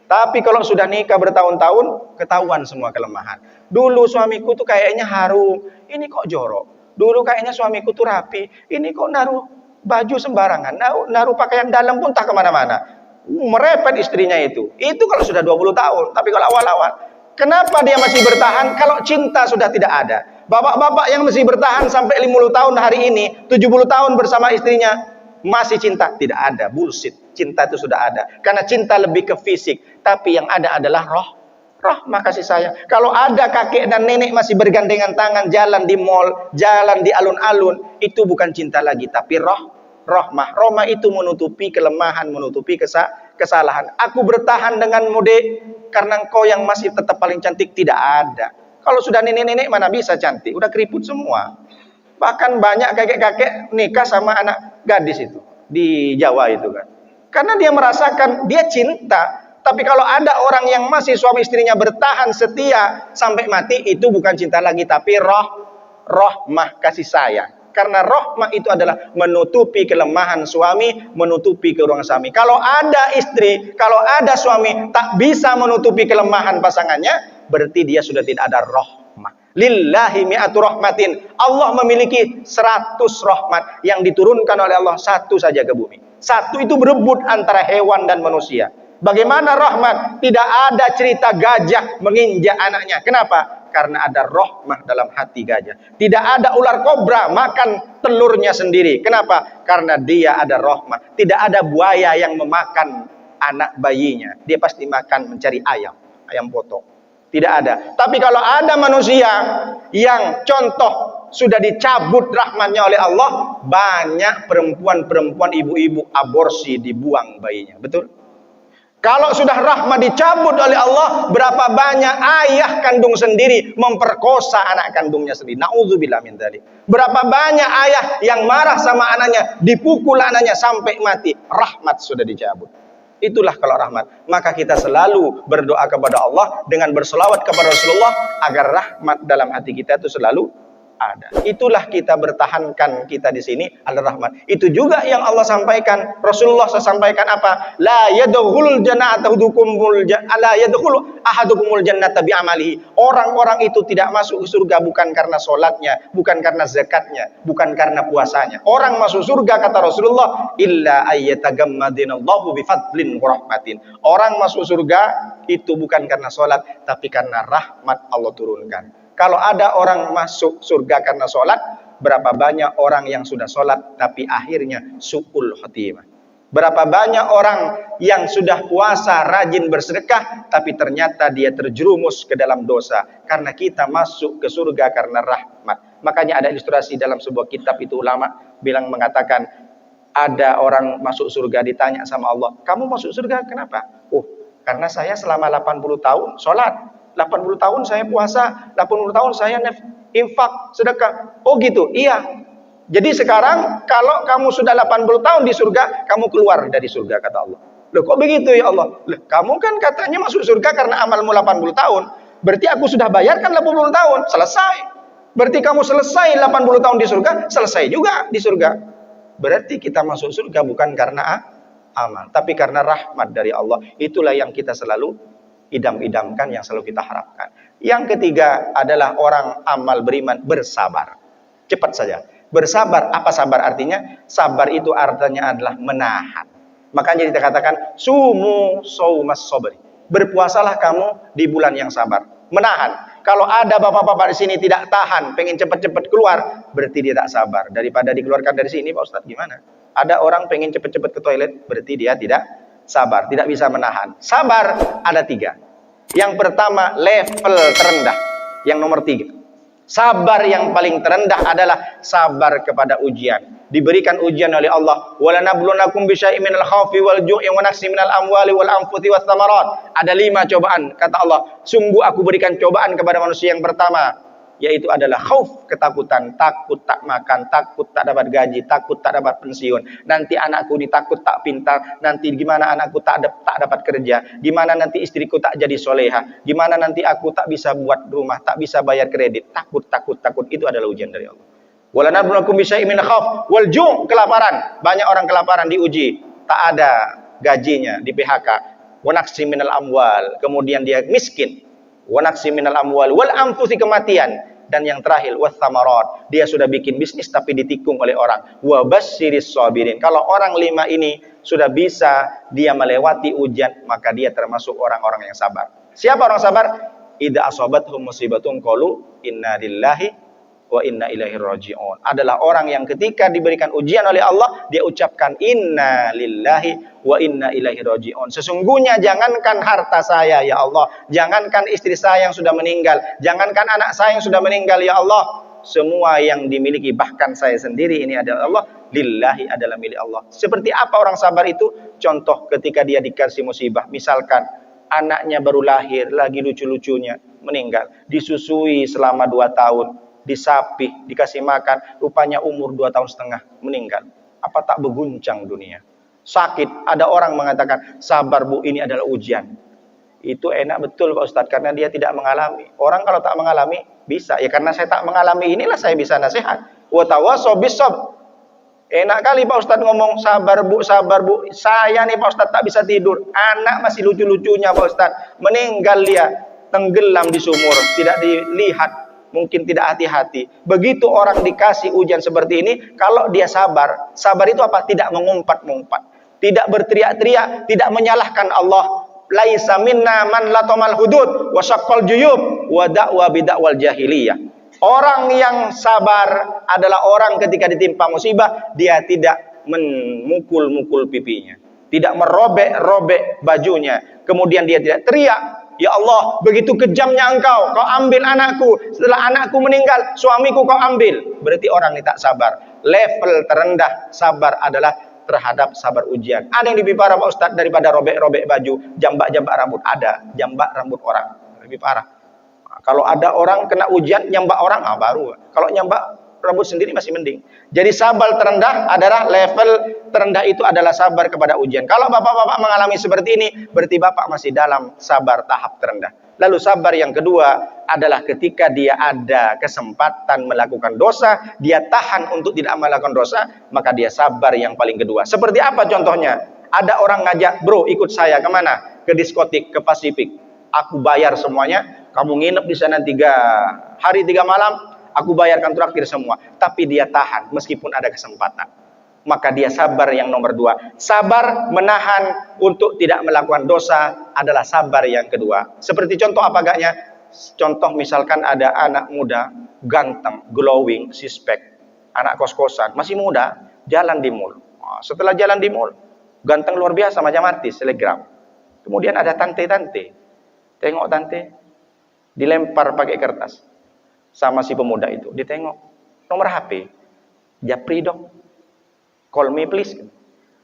[SPEAKER 1] Tapi kalau sudah nikah bertahun-tahun, ketahuan semua kelemahan. Dulu suamiku tuh kayaknya harum. Ini kok jorok. Dulu kayaknya suamiku tuh rapi. Ini kok naruh baju sembarangan, naruh pakaian dalam pun tak kemana-mana. Merepet istrinya itu. Itu kalau sudah 20 tahun. Tapi kalau awal-awal, kenapa dia masih bertahan kalau cinta sudah tidak ada? Bapak-bapak yang masih bertahan sampai 50 tahun hari ini, 70 tahun bersama istrinya, masih cinta? Tidak ada, bullshit. Cinta itu sudah ada. Karena cinta lebih ke fisik, tapi yang ada adalah rahmah kasih sayang. Kalau ada kakek dan nenek masih bergandengan tangan jalan di mall, jalan di alun-alun, itu bukan cinta lagi, tapi rahmah. Rahmah itu menutupi kelemahan, menutupi kesalahan. Aku bertahan dengan mode karena engkau yang masih tetap paling cantik, tidak ada. Kalau sudah nenek-nenek mana bisa cantik, udah keriput semua. Bahkan banyak kakek-kakek nikah sama anak gadis itu di Jawa itu kan. Karena dia merasakan dia cinta. Tapi kalau ada orang yang masih suami istrinya bertahan setia sampai mati, itu bukan cinta lagi, tapi rahmah kasih sayang. Karena rahmah itu adalah menutupi kelemahan suami, menutupi kekurangan suami. Kalau ada istri, kalau ada suami tak bisa menutupi kelemahan pasangannya, berarti dia sudah tidak ada rahmah. Lillahi mi'atu rahmatin. Allah memiliki 100 rahmat yang diturunkan oleh Allah, satu saja ke bumi. Satu itu berebut antara hewan dan manusia. Bagaimana rahmat? Tidak ada cerita gajah menginjak anaknya. Kenapa? Karena ada rahmah dalam hati gajah. Tidak ada ular kobra makan telurnya sendiri. Kenapa? Karena dia ada rahmah. Tidak ada buaya yang memakan anak bayinya. Dia pasti makan mencari ayam potong. Tidak ada. Tapi kalau ada manusia yang contoh sudah dicabut rahmatnya oleh Allah, banyak perempuan-perempuan, ibu-ibu aborsi, dibuang bayinya. Betul? Kalau sudah rahmat dicabut oleh Allah, berapa banyak ayah kandung sendiri memperkosa anak kandungnya sendiri. Nauzubillah min dzalik. Berapa banyak ayah yang marah sama anaknya, dipukul anaknya sampai mati. Rahmat sudah dicabut. Itulah kalau rahmat. Maka kita selalu berdoa kepada Allah dengan berselawat kepada Rasulullah agar rahmat dalam hati kita itu selalu ada. Itulah kita bertahankan kita di sini adalah rahmat. Itu juga yang Allah sampaikan. Rasulullah sampaikan apa? La yadkhulul jannata ahadukumul jannata bi'amalihi. Orang-orang itu tidak masuk ke surga bukan karena solatnya, bukan karena zakatnya, bukan karena puasanya. Orang masuk surga kata Rasulullah illa ayyatagammadinallahu bifadlin wa rahmatin. Orang masuk surga itu bukan karena solat, tapi karena rahmat Allah turunkan. Kalau ada orang masuk surga karena sholat, berapa banyak orang yang sudah sholat tapi akhirnya su'ul khotimah. Berapa banyak orang yang sudah puasa, rajin bersedekah, tapi ternyata dia terjerumus ke dalam dosa. Karena kita masuk ke surga karena rahmat. Makanya ada ilustrasi dalam sebuah kitab itu ulama mengatakan, ada orang masuk surga ditanya sama Allah, kamu masuk surga kenapa? Oh, karena saya selama 80 tahun sholat. 80 tahun saya puasa, 80 tahun saya infak, sedekah. Oh gitu, iya. Jadi sekarang kalau kamu sudah 80 tahun di surga, kamu keluar dari surga kata Allah. Loh kok begitu ya Allah? Loh, kamu kan katanya masuk surga karena amalmu 80 tahun. Berarti aku sudah bayarkan 80 tahun, selesai. Berarti kamu selesai 80 tahun di surga, selesai juga di surga. Berarti kita masuk surga bukan karena amal, tapi karena rahmat dari Allah. Itulah yang kita selalu idam-idamkan, yang selalu kita harapkan. Yang ketiga adalah orang amal beriman bersabar. Cepat saja. Bersabar, apa sabar artinya? Sabar itu artinya adalah menahan. Makanya kita katakan sumu saumas sabri. Berpuasalah kamu di bulan yang sabar. Menahan. Kalau ada bapak-bapak di sini tidak tahan, pengen cepat-cepat keluar, berarti dia tak sabar. Daripada dikeluarkan dari sini, Pak Ustadz, gimana? Ada orang pengen cepat-cepat ke toilet, berarti dia tidak sabar, tidak bisa menahan. Sabar ada 3. Yang pertama level terendah. Yang nomor 3. Sabar yang paling terendah adalah sabar kepada ujian. Diberikan ujian oleh Allah. Walanablunakum bisyai'in minal khaufi wal ju'i wa naqsin minal amwali wal anfusi was thamarat. Ada 5 cobaan kata Allah. Sungguh aku berikan cobaan kepada manusia. Yang pertama yaitu adalah khauf, ketakutan, takut tak makan, takut tak dapat gaji, takut tak dapat pensiun. Nanti anakku ditakut tak pintar, nanti gimana anakku tak dapat kerja, gimana nanti istriku tak jadi soleha, gimana nanti aku tak bisa buat rumah, tak bisa bayar kredit. Takut. Itu adalah ujian dari Allah. Walanablunakum bisyai'in minal khauf wal ju', kelaparan. Banyak orang kelaparan diuji, tak ada gajinya, di PHK. Wa naqsin minal amwal, kemudian dia miskin. Wa naqsin minal amwal wal anfusi, kematian. Dan yang terakhir, wathamarat. Dia sudah bikin bisnis tapi ditikung oleh orang. Wa basyiris sabirin. Kalau orang 5 ini sudah bisa dia melewati ujian, maka dia termasuk orang-orang yang sabar. Siapa orang sabar? Idza asabathum musibatun qalu inna lillahi wa inna ilaihi raji'un. Adalah orang yang ketika diberikan ujian oleh Allah, dia ucapkan inna lillahi wa inna ilaihi raji'un. Sesungguhnya jangankan harta saya ya Allah, jangankan istri saya yang sudah meninggal, jangankan anak saya yang sudah meninggal ya Allah, semua yang dimiliki bahkan saya sendiri ini adalah Allah, lillahi adalah milik Allah. Seperti apa orang sabar itu? Contoh ketika dia dikasih musibah, misalkan anaknya baru lahir, lagi lucu-lucunya meninggal, disusui selama 2 tahun, disapih, dikasih makan, rupanya umur 2,5 tahun meninggal. Apa tak berguncang dunia? Sakit, ada orang mengatakan, sabar bu, ini adalah ujian. Itu enak betul Pak Ustadz, karena dia tidak mengalami. Orang kalau tak mengalami, bisa. Ya karena saya tak mengalami inilah saya bisa nasihat. Wa tawassaw bis-sabr. Enak kali Pak Ustadz ngomong, sabar bu, sabar bu. Saya nih Pak Ustadz tak bisa tidur. Anak masih lucu-lucunya Pak Ustadz. Meninggal dia, tenggelam di sumur, tidak dilihat. Mungkin tidak hati-hati. Begitu orang dikasih ujian seperti ini, kalau dia sabar. Sabar itu apa? Tidak mengumpat-ngumpat. Tidak berteriak-teriak, tidak menyalahkan Allah. Laisa minna man latamal hudud wa syaqqal juyub wa da'wa bidakwal jahiliyah. Orang yang sabar adalah orang ketika ditimpa musibah, dia tidak memukul-mukul pipinya, tidak merobek-robek bajunya. Kemudian dia tidak teriak, ya Allah, begitu kejamnya engkau, kau ambil anakku. Setelah anakku meninggal, suamiku kau ambil. Berarti orang ini tak sabar. Level terendah sabar adalah terhadap sabar ujian. Ada yang lebih parah Pak Ustadz daripada robek-robek baju, jambak-jambak rambut. Ada, jambak rambut orang. Lebih parah. Nah, kalau ada orang kena ujian, nyambak orang, baru. Kalau nyambak rambut sendiri masih mending. Jadi sabar terendah adalah level terendah itu adalah sabar kepada ujian. Kalau bapak-bapak mengalami seperti ini, berarti bapak masih dalam sabar tahap terendah. Lalu sabar yang kedua adalah ketika dia ada kesempatan melakukan dosa, dia tahan untuk tidak melakukan dosa, maka dia sabar yang paling kedua. Seperti apa contohnya? Ada orang ngajak, bro ikut saya kemana? Ke diskotik, ke Pasifik. Aku bayar semuanya, kamu nginep di sana 3 hari 3 malam, aku bayarkan traktir semua. Tapi dia tahan meskipun ada kesempatan. Maka dia sabar yang nomor 2. Sabar menahan untuk tidak melakukan dosa adalah sabar yang kedua. Seperti contoh apa agaknya? Contoh misalkan ada anak muda, ganteng, glowing, sispek, anak kos-kosan, masih muda, jalan di mall. Setelah jalan di mall, ganteng luar biasa, macam artis, selegram. Kemudian ada tante-tante. Tengok tante, dilempar pakai kertas. Sama si pemuda itu, ditengok nomor HP, japri dong, call me please.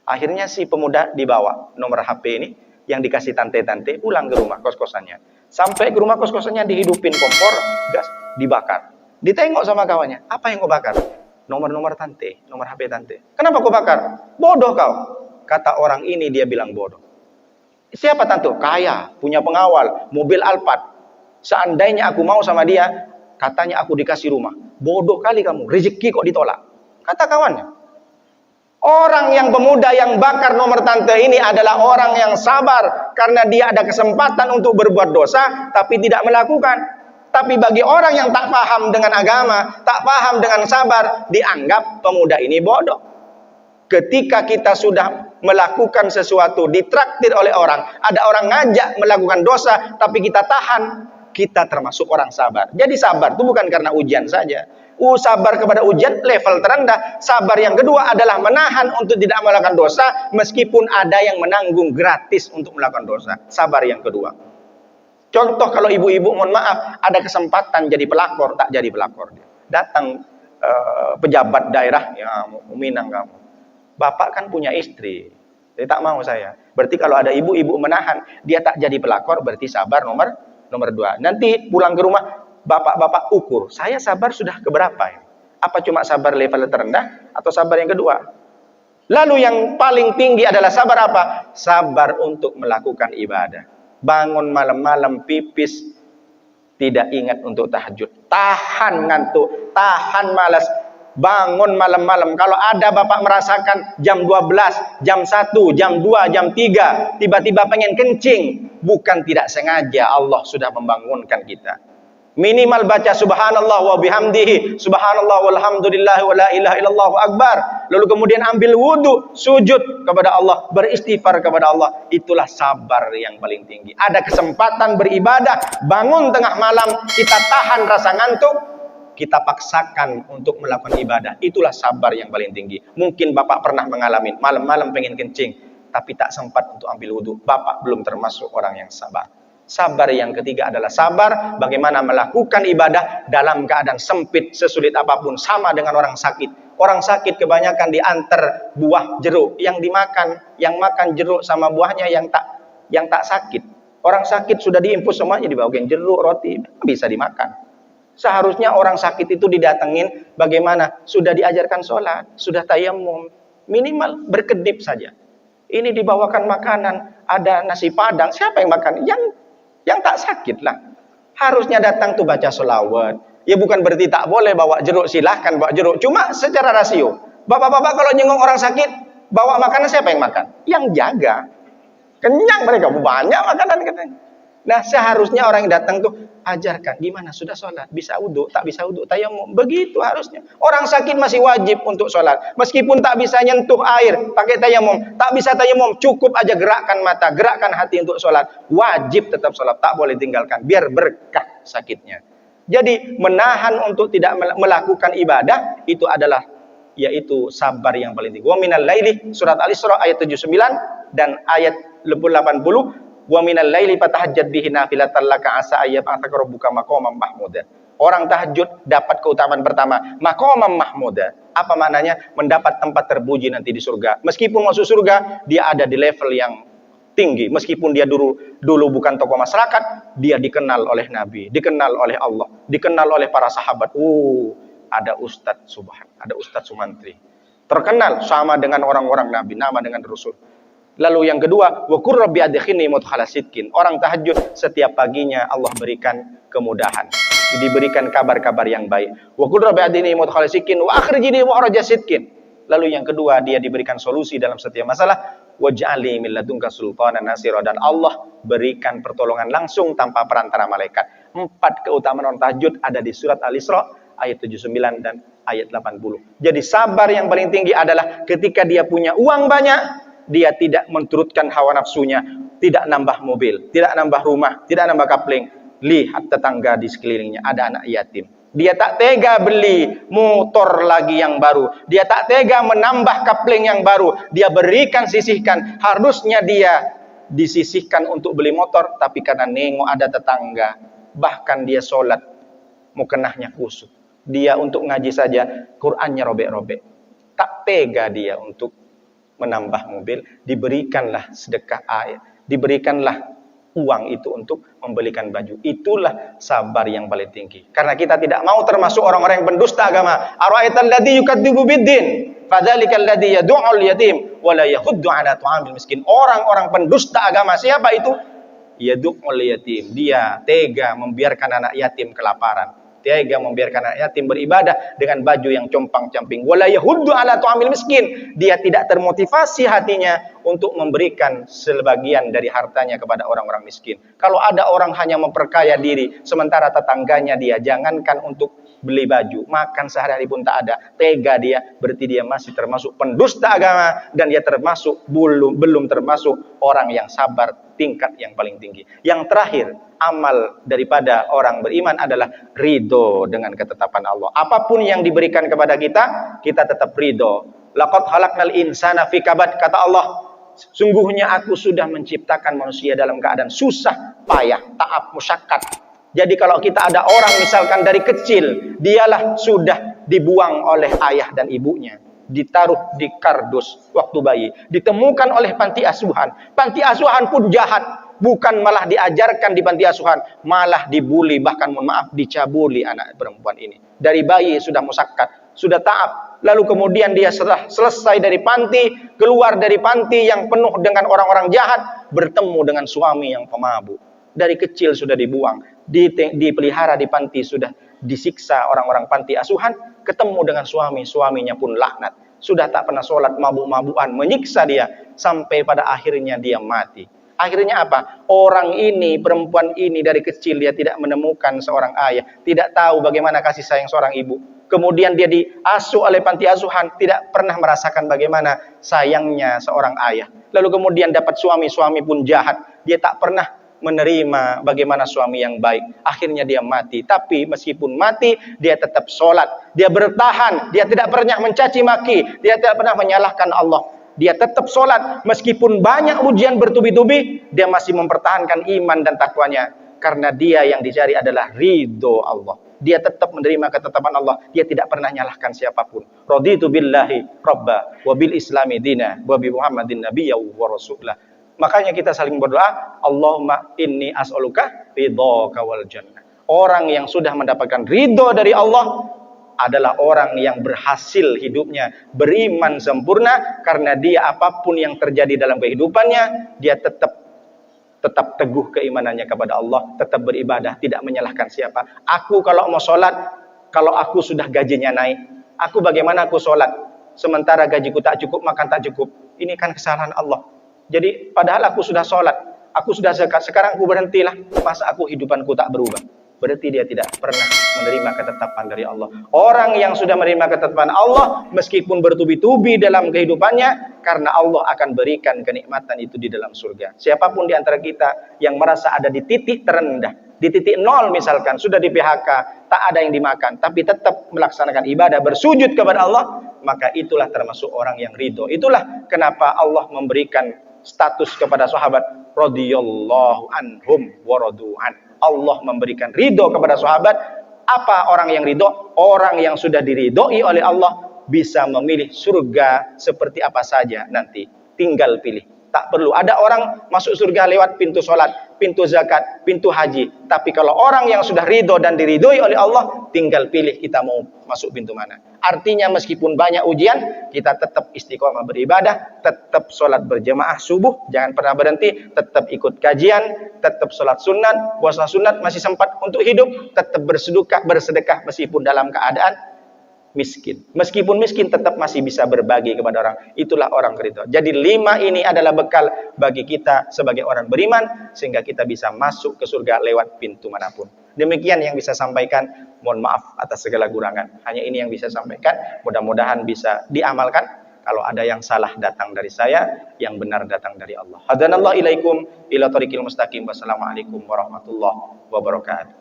[SPEAKER 1] Akhirnya si pemuda dibawa nomor HP ini yang dikasih tante-tante pulang ke rumah kos-kosannya. Sampai ke rumah kos-kosannya dihidupin kompor, gas, dibakar. Ditengok sama kawannya, apa yang kau bakar? Nomor-nomor tante, nomor HP tante. Kenapa kau bakar? Bodoh kau. Kata orang ini, dia bilang bodoh. Siapa tante? Kaya, punya pengawal, mobil Alphard. Seandainya aku mau sama dia, katanya aku dikasih rumah. Bodoh kali kamu, rezeki kok ditolak. Kata kawannya. Orang yang pemuda yang bakar nomor tante ini adalah orang yang sabar. Karena dia ada kesempatan untuk berbuat dosa, tapi tidak melakukan. Tapi bagi orang yang tak paham dengan agama, tak paham dengan sabar, dianggap pemuda ini bodoh. Ketika kita sudah melakukan sesuatu, ditraktir oleh orang, ada orang ngajak melakukan dosa, tapi kita tahan, kita termasuk orang sabar. Jadi sabar itu bukan karena ujian saja. Sabar kepada ujian level terendah. Sabar yang kedua adalah menahan untuk tidak melakukan dosa, meskipun ada yang menanggung gratis untuk melakukan dosa. Sabar yang kedua. Contoh kalau ibu-ibu, mohon maaf, ada kesempatan jadi pelakor, tak jadi pelakor. Datang pejabat daerah, ya Minang kamu. Bapak kan punya istri, jadi tak mau saya. Berarti kalau ada ibu-ibu menahan, dia tak jadi pelakor, berarti sabar nomor 2. Nanti pulang ke rumah, bapak-bapak ukur, saya sabar sudah keberapa ini? Apa cuma sabar level terendah atau sabar yang kedua? Lalu yang paling tinggi adalah sabar apa? Sabar untuk melakukan ibadah. Bangun malam-malam pipis, tidak ingat untuk tahajud. Tahan ngantuk, tahan malas. Bangun malam-malam. Kalau ada bapak merasakan jam 12, jam 1, jam 2, jam 3, tiba-tiba pengen kencing. Bukan tidak sengaja, Allah sudah membangunkan kita. Minimal baca subhanallah wa bihamdihi, subhanallah walhamdulillah wa la ilaha illallah akbar. Lalu kemudian ambil wudu, sujud kepada Allah, beristighfar kepada Allah. Itulah sabar yang paling tinggi. Ada kesempatan beribadah, bangun tengah malam, kita tahan rasa ngantuk, kita paksakan untuk melakukan ibadah. Itulah sabar yang paling tinggi. Mungkin Bapak pernah mengalami malam-malam pengen kencing, tapi tak sempat untuk ambil wudu. Bapak belum termasuk orang yang sabar. Sabar yang ketiga adalah sabar bagaimana melakukan ibadah dalam keadaan sempit, sesulit apapun. Sama dengan orang sakit. Orang sakit kebanyakan diantar buah jeruk yang dimakan, yang makan jeruk sama buahnya yang tak sakit. Orang sakit sudah diinfus semuanya, dibawain jeruk, roti, bisa dimakan. Seharusnya orang sakit itu didatengin bagaimana sudah diajarkan sholat, sudah tayamum, minimal berkedip saja. Ini dibawakan makanan, ada nasi padang, siapa yang makan? Yang tak sakit lah. Harusnya datang tuh baca sholawat. Ya bukan berarti tak boleh bawa jeruk, silahkan bawa jeruk. Cuma secara rasio. Bapak-bapak kalau nyengok orang sakit, bawa makanan, siapa yang makan? Yang jaga. Kenyang mereka, banyak makanan katanya. Nah seharusnya orang yang datang tuh ajarkan gimana sudah sholat, bisa wudu, tak bisa wudu, tayamum. Begitu harusnya. Orang sakit masih wajib untuk sholat. Meskipun tak bisa nyentuh air, pakai tayamum. Tak bisa tayamum, cukup aja gerakkan mata, gerakkan hati untuk sholat. Wajib tetap sholat, tak boleh tinggalkan. Biar berkah sakitnya. Jadi menahan untuk tidak melakukan ibadah, itu adalah yaitu sabar yang paling tinggi. Wa minal laili, surat Al-Isra ayat 79 dan ayat 80. Wa minal laili fatahajjad bihi nafilatan laka asa ayyab'atsaka rabbuka maqaman mahmuda. Orang tahajud dapat keutamaan pertama, maqaman mahmuda. Apa maknanya? Mendapat tempat terpuji nanti di surga. Meskipun masuk surga, dia ada di level yang tinggi. Meskipun dia dulu bukan tokoh masyarakat, dia dikenal oleh Nabi, dikenal oleh Allah, dikenal oleh para sahabat. Ada Ustadz Subhan, ada Ustadz Sumantri. Terkenal sama dengan orang-orang Nabi, nama dengan Rasul. Lalu yang kedua, wa qur rabbi adkhilni mudkhala sidqin. Orang tahajud setiap paginya Allah berikan kemudahan, diberikan kabar-kabar yang baik. Wa qur rabbi adkhilni mudkhala sidqin wa akhrijni mukhraja sidqin. Lalu yang kedua, dia diberikan solusi dalam setiap masalah. Waj'alni min ladunka sultanan nasira, dan Allah berikan pertolongan langsung tanpa perantara malaikat. 4 keutamaan orang tahajud ada di surat Al-Isra ayat 79 dan ayat 80. Jadi sabar yang paling tinggi adalah ketika dia punya uang banyak, dia tidak menturutkan hawa nafsunya, tidak nambah mobil, tidak nambah rumah, tidak nambah kapling. Lihat tetangga di sekelilingnya, ada anak yatim. Dia tak tega beli motor lagi yang baru. Dia tak tega menambah kapling yang baru. Dia berikan, sisihkan. Harusnya dia disisihkan untuk beli motor, tapi karena nengok ada tetangga, bahkan dia sholat, mukenahnya kusut. Dia untuk ngaji saja, Qur'annya robek-robek. Tak tega dia untuk menambah mobil, diberikanlah sedekah air, diberikanlah uang itu untuk membelikan baju. Itulah sabar yang paling tinggi. Karena kita tidak mau termasuk orang-orang yang pendusta agama. Ara'aital ladzi yukadzibu biddin, fadzalikal ladzi yad'ul yatim wa la yahuddu 'ala ta'amil miskin. Orang-orang pendusta agama siapa itu? Yad'ul yatim. Dia tega membiarkan anak yatim kelaparan. Tega membiarkan anak yatim beribadah dengan baju yang compang-camping. Wala yahuddu ala ta'amil miskin. Dia tidak termotivasi hatinya untuk memberikan sebagian dari hartanya kepada orang-orang miskin. Kalau ada orang hanya memperkaya diri, sementara tetangganya dia jangankan untuk beli baju, makan sehari-hari pun tak ada, tega dia, berarti dia masih termasuk pendusta agama, dan dia termasuk belum termasuk orang yang sabar tingkat yang paling tinggi. Yang terakhir, amal daripada orang beriman adalah ridho dengan ketetapan Allah. Apapun yang diberikan kepada kita, kita tetap ridho. Laqad khalaqnal insana fi kabad, kata Allah, sungguhnya aku sudah menciptakan manusia dalam keadaan susah, payah, taab, musyaqqat. Jadi kalau kita ada orang misalkan dari kecil, dialah sudah dibuang oleh ayah dan ibunya, ditaruh di kardus waktu bayi, ditemukan oleh panti asuhan. Panti asuhan pun jahat, bukan malah diajarkan di panti asuhan, malah dibuli, bahkan mohon maaf dicabuli anak perempuan ini. Dari bayi sudah musyaqqat, sudah taab, lalu kemudian dia setelah selesai dari panti, keluar dari panti yang penuh dengan orang-orang jahat, bertemu dengan suami yang pemabuk. Dari kecil sudah dibuang, dipelihara di panti, sudah disiksa orang-orang panti asuhan, ketemu dengan suaminya pun laknat, sudah tak pernah sholat, mabuk-mabukan, menyiksa dia, sampai pada akhirnya dia mati.
[SPEAKER 2] Akhirnya apa? Orang ini, perempuan ini dari kecil dia tidak menemukan seorang ayah, tidak tahu bagaimana kasih sayang seorang ibu. Kemudian dia diasuh oleh panti asuhan, tidak pernah merasakan bagaimana sayangnya seorang ayah. Lalu kemudian dapat suami pun jahat, dia tak pernah menerima bagaimana suami yang baik. Akhirnya dia mati. Tapi meskipun mati, dia tetap sholat. Dia bertahan. Dia tidak pernah mencaci maki. Dia tidak pernah menyalahkan Allah. Dia tetap sholat. Meskipun banyak ujian bertubi-tubi, dia masih mempertahankan iman dan takwanya. Karena dia yang dicari adalah ridho Allah. Dia tetap menerima ketetapan Allah. Dia tidak pernah menyalahkan siapapun. Raditu billahi rabba wa bil islami dina wa bi Muhammadin nabiyya wa rasulah. Makanya kita saling berdoa, Allahumma inni as'aluka ridhaka wal jannah. Orang yang sudah mendapatkan ridho dari Allah adalah orang yang berhasil hidupnya, beriman sempurna, karena dia apapun yang terjadi dalam kehidupannya, dia tetap teguh keimanannya kepada Allah, tetap beribadah, tidak menyalahkan siapa. Aku kalau mau sholat, kalau aku sudah gajinya naik, aku bagaimana aku sholat? Sementara gajiku tak cukup, makan tak cukup. Ini kan kesalahan Allah. Jadi padahal aku sudah sholat, aku sudah zakat, sekarang aku berhentilah. Masa aku hidupanku tak berubah? Berarti dia tidak pernah menerima ketetapan dari Allah. Orang yang sudah menerima ketetapan Allah, meskipun bertubi-tubi dalam kehidupannya, karena Allah akan berikan kenikmatan itu di dalam surga. Siapapun di antara kita yang merasa ada di titik terendah, di titik nol misalkan, sudah di PHK, tak ada yang dimakan, tapi tetap melaksanakan ibadah, bersujud kepada Allah, maka itulah termasuk orang yang ridho. Itulah kenapa Allah memberikan status kepada sahabat radhiyallahu anhum wa radu'an. Allah memberikan ridho kepada sahabat. Apa orang yang ridho? Orang yang sudah diridhoi oleh Allah bisa memilih surga seperti apa saja nanti. Tinggal pilih. Tak perlu. Ada orang masuk surga lewat pintu sholat, pintu zakat, pintu haji. Tapi kalau orang yang sudah ridho dan diridhoi oleh Allah, tinggal pilih kita mau masuk pintu mana. Artinya meskipun banyak ujian, kita tetap istiqomah beribadah, tetap sholat berjamaah subuh, jangan pernah berhenti, tetap ikut kajian, tetap sholat sunat, puasa sunat, masih sempat untuk hidup, tetap bersedekah meskipun dalam keadaan miskin. Meskipun miskin tetap masih bisa berbagi kepada orang. Itulah orang ridho. Jadi 5 ini adalah bekal bagi kita sebagai orang beriman, sehingga kita bisa masuk ke surga lewat pintu manapun. Demikian yang bisa sampaikan. Mohon maaf atas segala kurangan. Hanya ini yang bisa sampaikan. Mudah-mudahan bisa diamalkan. Kalau ada yang salah datang dari saya, yang benar datang dari Allah. Hadanallahu ilaikum ila thariqil mustaqim. Wassalamualaikum warahmatullahi wabarakatuh.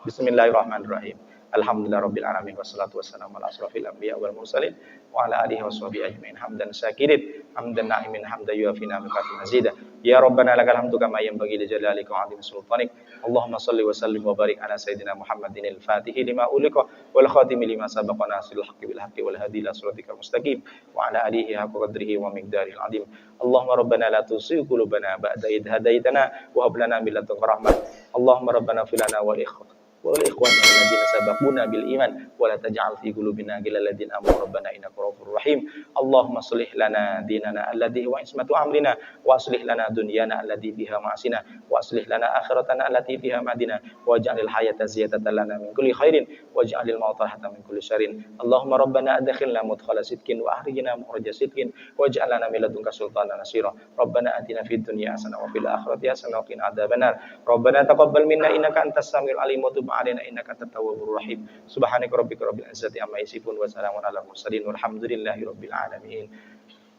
[SPEAKER 2] Bismillahirrahmanirrahim. Alhamdulillah rabbil alamin wassalatu wassalamu ala asrofil anbiya wal mursalin wa ala alihi washabihi ajmain hamdan syakirin hamdan na'imin hamdan yuafi ni'matahu mazida ya rabbana lakal hamdu kama yanbaghi li jalalika wa 'azimi sultanik. Allahumma shalli wa sallim wa barik ala sayidina Muhammadin al-fatihi lima uliqa wal khatimi lima sabaqa nasiril haqqi bil haqqi wal hadi ila siratikal mustaqim wa ala alihi haqqa qadrihi wa miqdaril azim. Allahumma rabbana la tuzigh qulubana ba'da idh hadaitana wa hab lana min ladunka rahmah. Allahumma rabbana fil lana wal ikhwan alladziina sabaquna bil iman wa la taj'al fi qulubina ghillan lil ladzina amanu rabbana innaka ra'ufur rahim. Allahumma shlih lana dinana alladzi huwa ismatu amrina wa aslih lana dunyana allati fiha ma'asina wa aslih lana akhiratana allati fiha ma'dina waj'alil hayata ziyadatan lana min kulli khairin waj'alil mauta rahatan min kulli syarrin. Allahumma rabbana adkhilna mudkhala sidqin wa akhrijna mukhraja sidqin waj'al lana min ladunka sultanan nasira. Rabbana atina fid dunya hasanah wa fil akhirati hasanah wa qina adzabannar. Rabbana taqabbal minna innaka antas samiul alim wa tub alaina innaka antat tawwabur rahim. Subhanaka rabbika rabbil izzati amma yasifun wa salamun alal mursalin walhamdulillahi rabbil alamin.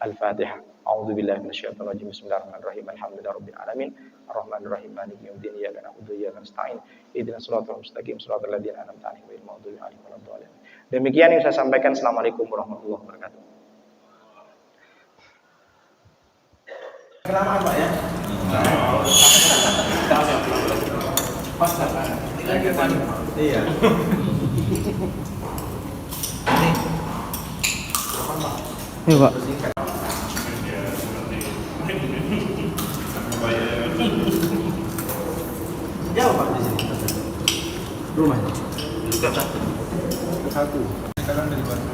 [SPEAKER 2] Al-Fatihah. A'udzu billahi minasyaitonir rajim. Bismillahirrahmanirrahim. Alhamdulillahi rabbil alamin. Arrahmanir rahim. Maliki yaumiddin. Iyyaka na'budu wa iyyaka nasta'in. Ihdinas siratal mustaqim. Siratal ladzina an'amta 'alaihim ghairil maghdubi 'alaihim waladdallin. Demikian yang saya sampaikan. Assalamualaikum warahmatullahi wabarakatuh.
[SPEAKER 3] Kenapa Pak ya? Pas iya.
[SPEAKER 4] Iya Pak.
[SPEAKER 3] Jauh Pak di sini. Rumahnya?
[SPEAKER 4] Juga satu.
[SPEAKER 3] Satu. Sekarang dari Batu.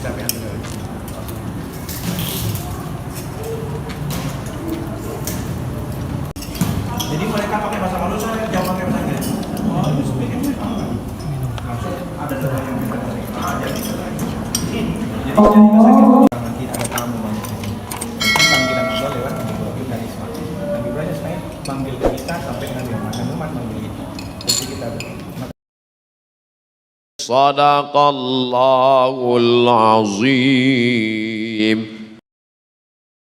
[SPEAKER 3] Capek ambil. Jadi mereka pakai bahasa manusia, jangan pakai bahasa Inggris. Oh, itu sebenarnya langsung ada orang yang bisa aja bisa. Jadi bahasa Inggris nanti ada tamu banyak. Nanti kita ngobrol lewat video dari kita sampai Nabi Muhammad membeli kursi kita.
[SPEAKER 5] Sadaqallahul azim.